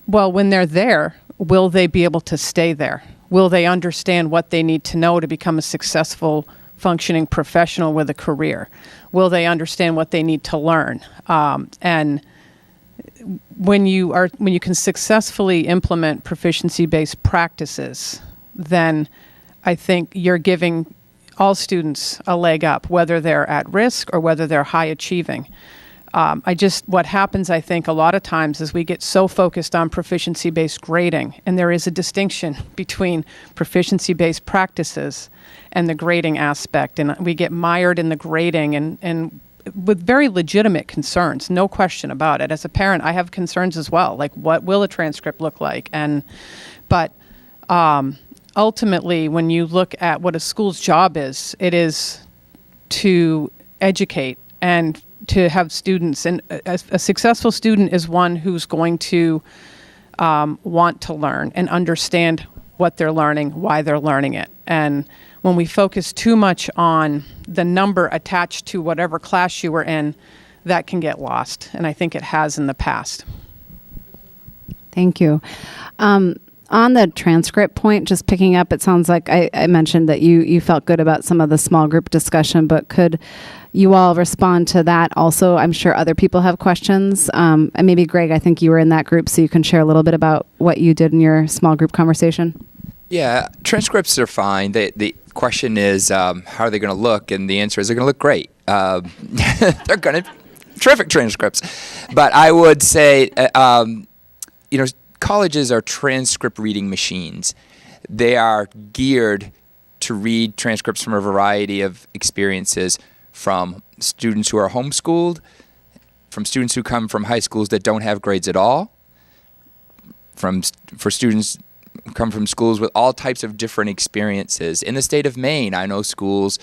Well, when they're there, will they be able to stay there? Will they understand what they need to know to become a successful, functioning professional with a career? Will they understand what they need to learn? And when you can successfully implement proficiency-based practices, then I think you're giving all students a leg up, whether they're at risk or whether they're high achieving. what happens, I think, a lot of times is we get so focused on proficiency-based grading, and there is a distinction between proficiency-based practices and the grading aspect, and we get mired in the grading and with very legitimate concerns, no question about it. As a parent, I have concerns as well, like what will a transcript look like? But ultimately, when you look at what a school's job is, it is to educate and to have students. And a successful student is one who's going to want to learn and understand what they're learning, why they're learning it. And when we focus too much on the number attached to whatever class you were in, that can get lost. And I think it has in the past. Thank you. On the transcript point, just picking up, it sounds like I mentioned that you felt good about some of the small group discussion, but could you all respond to that also? I'm sure other people have questions. And maybe Greg, I think you were in that group, so you can share a little bit about what you did in your small group conversation. Yeah, transcripts are fine. The question is, how are they going to look? And the answer is they're going to look great. They're going to terrific transcripts. But I would say, colleges are transcript reading machines. They are geared to read transcripts from a variety of experiences, from students who are homeschooled, from students who come from high schools that don't have grades at all, for students who come from schools with all types of different experiences. In the state of Maine, I know schools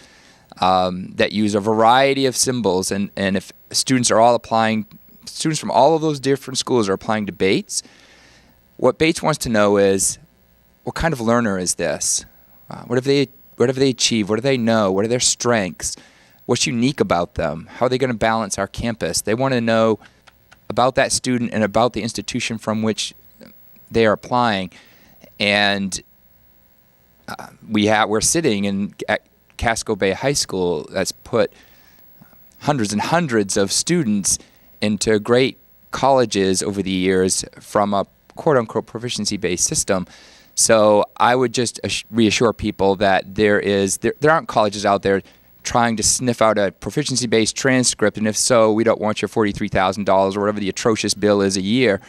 that use a variety of symbols, and if students from all of those different schools are applying to Bates, what Bates wants to know is, what kind of learner is this? What have they achieved? What do they know? What are their strengths? What's unique about them? How are they going to balance our campus? They want to know about that student and about the institution from which they are applying. And we're sitting at Casco Bay High School that's put hundreds and hundreds of students into great colleges over the years from a quote-unquote proficiency-based system. So I would just reassure people that there aren't colleges out there trying to sniff out a proficiency-based transcript, and if so, we don't want your $43,000 or whatever the atrocious bill is a year.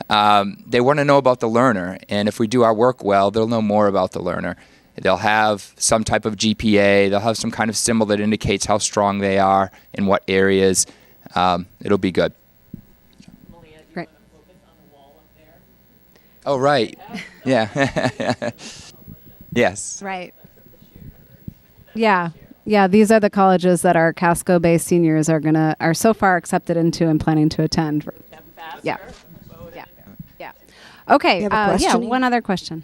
They want to know about the learner, and if we do our work well, they'll know more about the learner. They'll have some type of GPA. They'll have some kind of symbol that indicates how strong they are in what areas. It'll be good. Great. Oh, right. Yeah. Yes. Right. Yeah. Yeah, these are the colleges that our Casco Bay seniors are so far accepted into and planning to attend. Yeah. Yeah. Yeah. Okay. Yeah, one other question.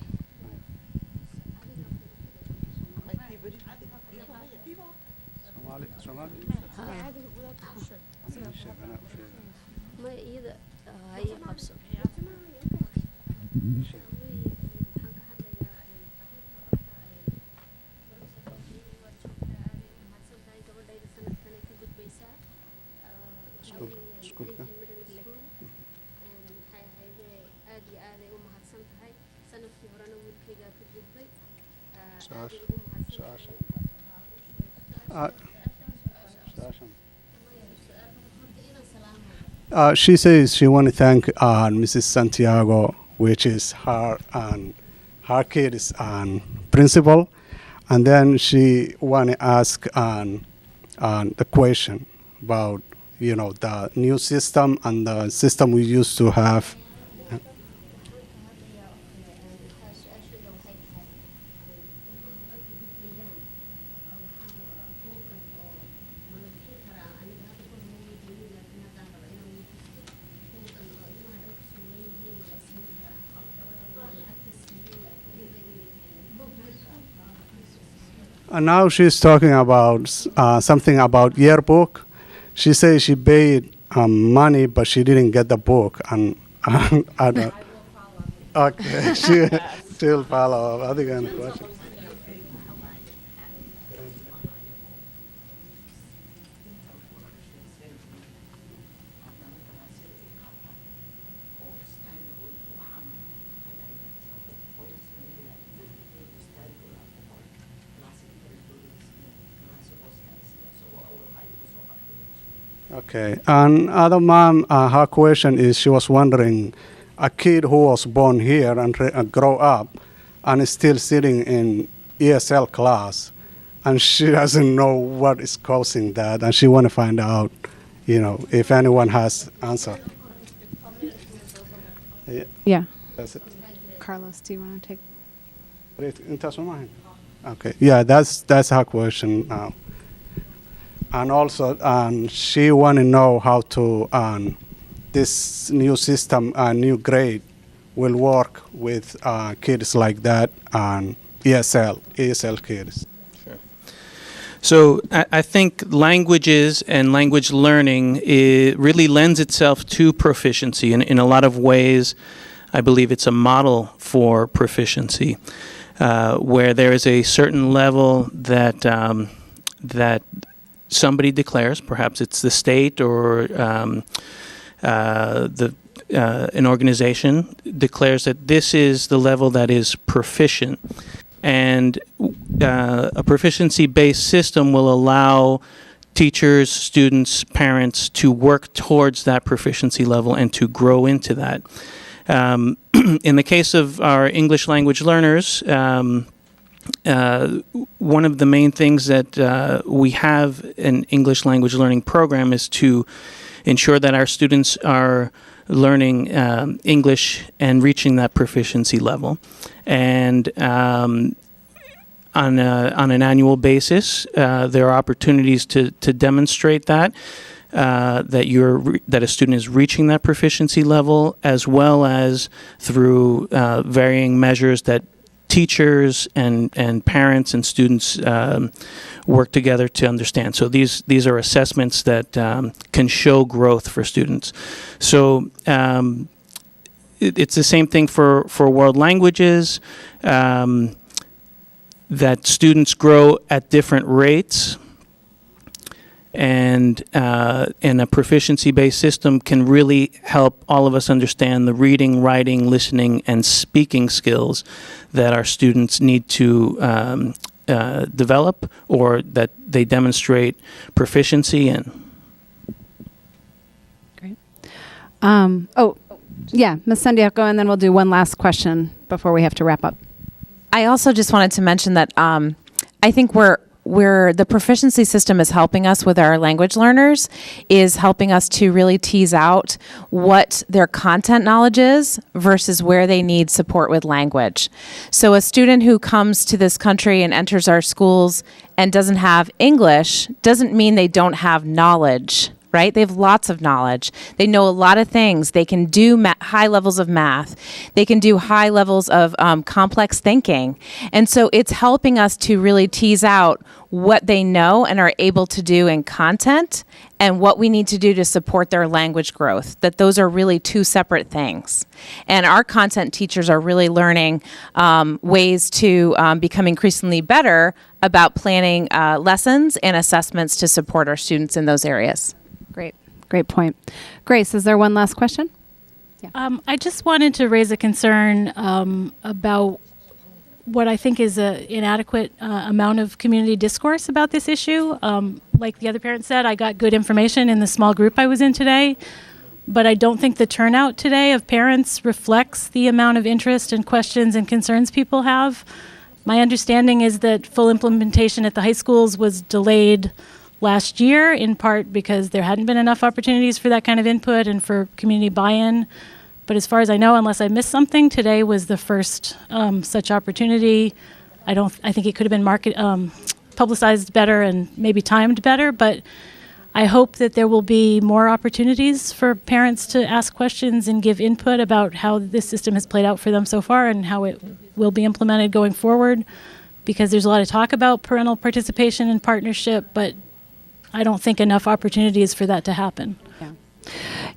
She says she want to thank Mrs. Santiago, which is her kid is principal, and then she want to ask the question about the new system and the system we used to have. And now she's talking about something about yearbook. She says she paid money, but she didn't get the book. And I don't. Okay, she'll follow up. Other kind of question. Okay. And other mom, her question is she was wondering, a kid who was born here and grow up and is still sitting in ESL class, and she doesn't know what is causing that, and she want to find out, if anyone has answer. Yeah. That's it. Carlos, do you want to take? Okay. Yeah, that's her question now. And also, she want to know how to this new system, new grade, will work with kids like that and ESL kids. So I think languages and language learning really lends itself to proficiency. In a lot of ways, I believe it's a model for proficiency, where there is a certain level that that somebody declares, perhaps it's the state or an organization declares that this is the level that is proficient. And a proficiency-based system will allow teachers, students, parents to work towards that proficiency level and to grow into that. In the case of our English language learners, one of the main things that we have an English language learning program is to ensure that our students are learning English and reaching that proficiency level. And on an annual basis, there are opportunities to demonstrate that that a student is reaching that proficiency level, as well as through varying measures that teachers and parents and students work together to understand. So these are assessments that can show growth for students. So it's the same thing for world languages, that students grow at different rates, and a proficiency-based system can really help all of us understand the reading, writing, listening, and speaking skills that our students need to develop, or that they demonstrate proficiency in. Great. Yeah, Ms. Santiago, and then we'll do one last question before we have to wrap up. I also just wanted to mention that I think where the proficiency system is helping us with our language learners is helping us to really tease out what their content knowledge is versus where they need support with language. So a student who comes to this country and enters our schools and doesn't have English doesn't mean they don't have knowledge. Right? They have lots of knowledge. They know a lot of things. They can do high levels of math. They can do high levels of complex thinking. And so it's helping us to really tease out what they know and are able to do in content and what we need to do to support their language growth, that those are really two separate things. And our content teachers are really learning ways to become increasingly better about planning lessons and assessments to support our students in those areas. Great point. Grace, is there one last question? Yeah. I just wanted to raise a concern about what I think is an inadequate amount of community discourse about this issue. Like the other parent said, I got good information in the small group I was in today, but I don't think the turnout today of parents reflects the amount of interest and questions and concerns people have. My understanding is that full implementation at the high schools was delayed last year, in part because there hadn't been enough opportunities for that kind of input and for community buy-in. But as far as I know, unless I missed something, today was the first such opportunity. I think it could have been publicized better and maybe timed better, but I hope that there will be more opportunities for parents to ask questions and give input about how this system has played out for them so far and how it will be implemented going forward, because there's a lot of talk about parental participation and partnership, but I don't think enough opportunities for that to happen.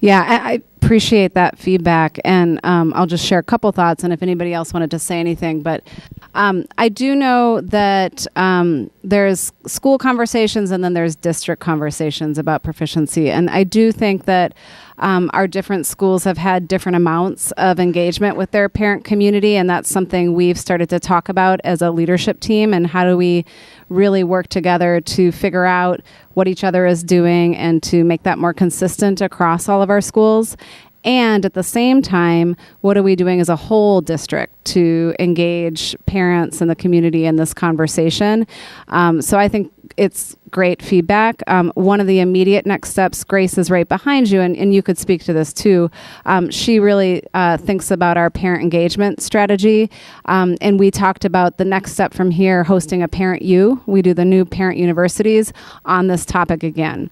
Yeah, I appreciate that feedback, and I'll just share a couple thoughts, and if anybody else wanted to say anything, but I do know that there's school conversations and then there's district conversations about proficiency. And I do think that our different schools have had different amounts of engagement with their parent community, and that's something we've started to talk about as a leadership team, and how do we really work together to figure out what each other is doing and to make that more consistent across all of our schools. And at the same time, what are we doing as a whole district to engage parents and the community in this conversation? So I think it's great feedback. One of the immediate next steps, Grace is right behind you, and you could speak to this too. She really thinks about our parent engagement strategy. And we talked about the next step from here, hosting a Parent U. We do the new parent universities on this topic again.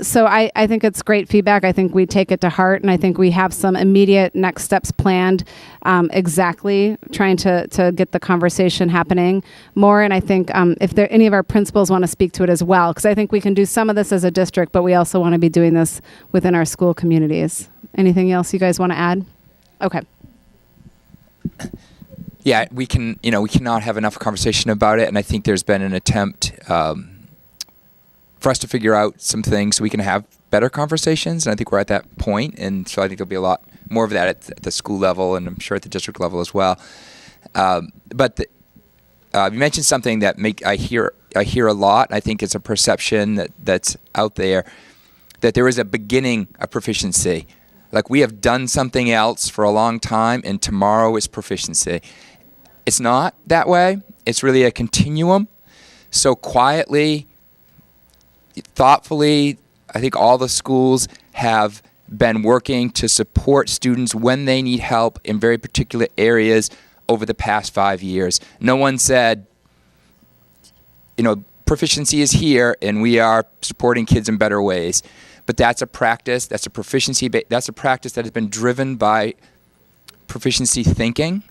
So I think it's great feedback. I think we take it to heart, and I think we have some immediate next steps planned, exactly trying to get the conversation happening more. And I think if there any of our principals want to speak to it as well, because I think we can do some of this as a district, but we also want to be doing this within our school communities. Anything else you guys want to add? Okay. Yeah, we cannot have enough conversation about it, and I think there's been an attempt for us to figure out some things so we can have better conversations, and I think we're at that point, and so I think there'll be a lot more of that at the school level, and I'm sure at the district level as well. But you mentioned something that I hear a lot. I think it's a perception that's out there, that there is a beginning of proficiency. Like, we have done something else for a long time, and tomorrow is proficiency. It's not that way. It's really a continuum. So quietly, thoughtfully, I think all the schools have been working to support students when they need help in very particular areas over the past 5 years. No one said, proficiency is here and we are supporting kids in better ways. But that's a practice, that's a proficiency, that's a practice that has been driven by proficiency thinking,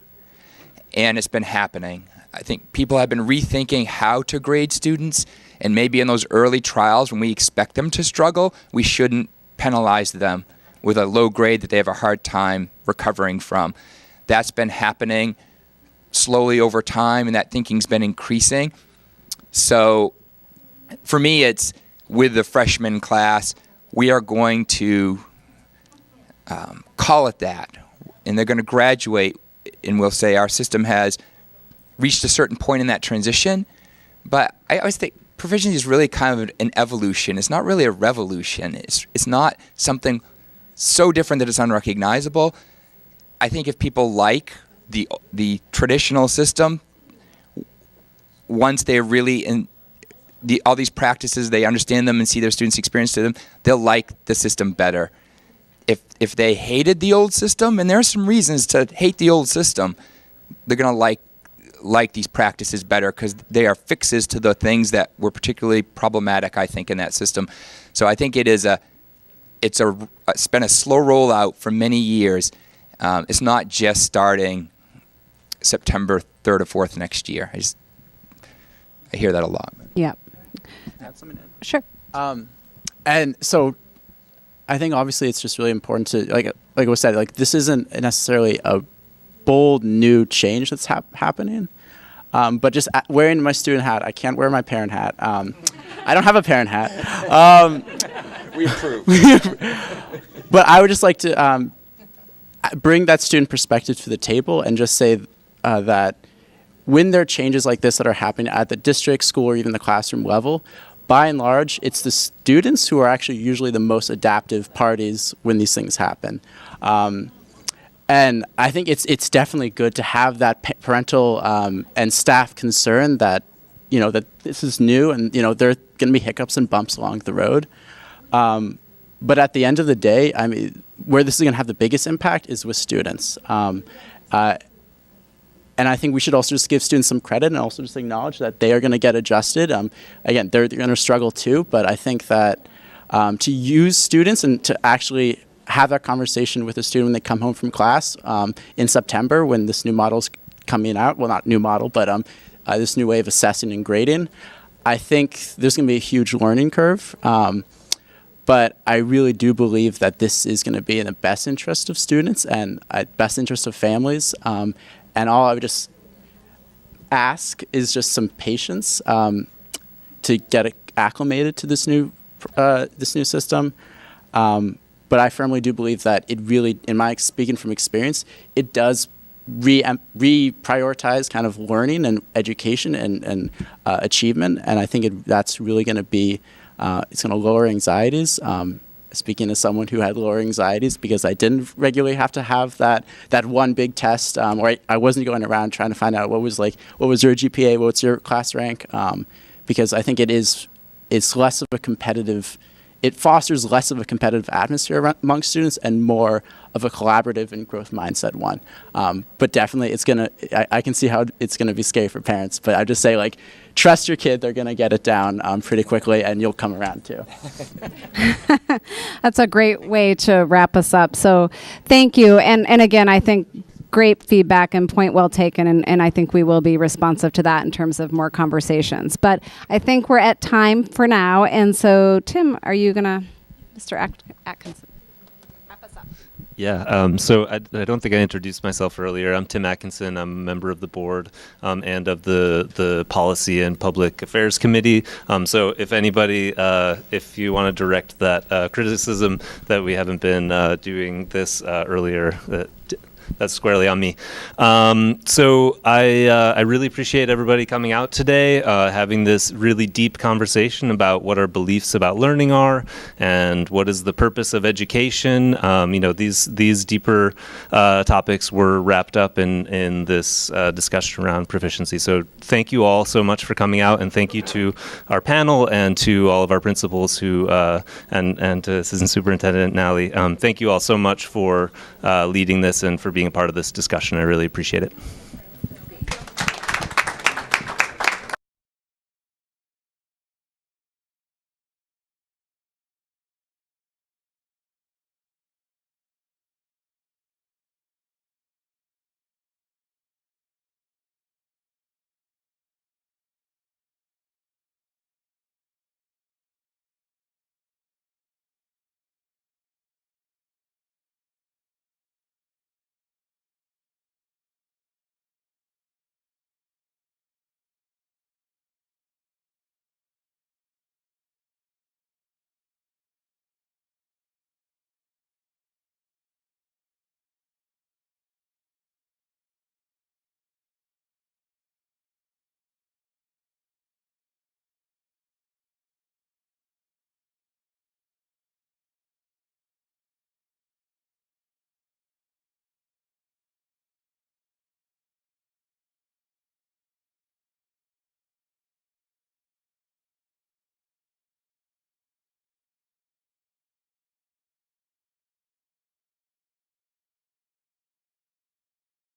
and it's been happening. I think people have been rethinking how to grade students, and maybe in those early trials when we expect them to struggle, we shouldn't penalize them with a low grade that they have a hard time recovering from. That's been happening slowly over time, and that thinking's been increasing. So for me, it's with the freshman class, we are going to call it that, and they're going to graduate, and we'll say our system has reached a certain point in that transition. But I always think proficiency is really kind of an evolution. It's not really a revolution. It's not something so different that it's unrecognizable. I think if people like the traditional system, once they're really in all these practices, they understand them and see their students' experience to them, they'll like the system better. If they hated the old system, and there are some reasons to hate the old system, they're going to like these practices better because they are fixes to the things that were particularly problematic, I think, in that system. So I think it's been a slow rollout for many years. It's not just starting September 3rd or 4th next year. I hear that a lot. Yeah. Add something in? Sure. And so I think obviously it's just really important to, like was said, like, this isn't necessarily a bold new change that's happening. But just wearing my student hat, I can't wear my parent hat. I don't have a parent hat. We approve. But I would just like to bring that student perspective to the table and just say that when there are changes like this that are happening at the district, school, or even the classroom level, by and large, it's the students who are actually usually the most adaptive parties when these things happen. And I think it's definitely good to have that parental and staff concern that, that this is new and, there are going to be hiccups and bumps along the road. But at the end of the day, I mean, where this is going to have the biggest impact is with students. And I think we should also just give students some credit and also just acknowledge that they are going to get adjusted. Again, they're going to struggle too, but I think that to use students and to actually have that conversation with a student when they come home from class in September when this new model's coming out, well, not new model, but this new way of assessing and grading, I think there's going to be a huge learning curve. But I really do believe that this is going to be in the best interest of students and best interest of families. And all I would just ask is just some patience to get acclimated to this new system. But I firmly do believe that it really, speaking from experience, it does reprioritize kind of learning and education and achievement. And I think that's really going to be, it's going to lower anxieties. Speaking as someone who had lower anxieties because I didn't regularly have to have that one big test, or I wasn't going around trying to find out what was your GPA, what's your class rank, because I think it's less of a competitive. It fosters less of a competitive atmosphere among students and more of a collaborative and growth mindset one. But definitely I can see how it's gonna be scary for parents, but I just say trust your kid, they're gonna get it down pretty quickly and you'll come around too. That's a great way to wrap us up. So thank you. And again, I think great feedback and point well taken, and I think we will be responsive to that in terms of more conversations. But I think we're at time for now, and so Tim, are you gonna, Mr. Atkinson, wrap us up? Yeah, so I don't think I introduced myself earlier. I'm Tim Atkinson. I'm a member of the board and of the Policy and Public Affairs Committee. So if anybody, if you want to direct that criticism that we haven't been doing this earlier, that's squarely on me. So I really appreciate everybody coming out today, having this really deep conversation about what our beliefs about learning are and what is the purpose of education. These deeper topics were wrapped up in this discussion around proficiency. So thank you all so much for coming out, and thank you to our panel and to all of our principals who and to Assistant Superintendent Nally. Thank you all so much for leading this and for being a part of this discussion. I really appreciate it.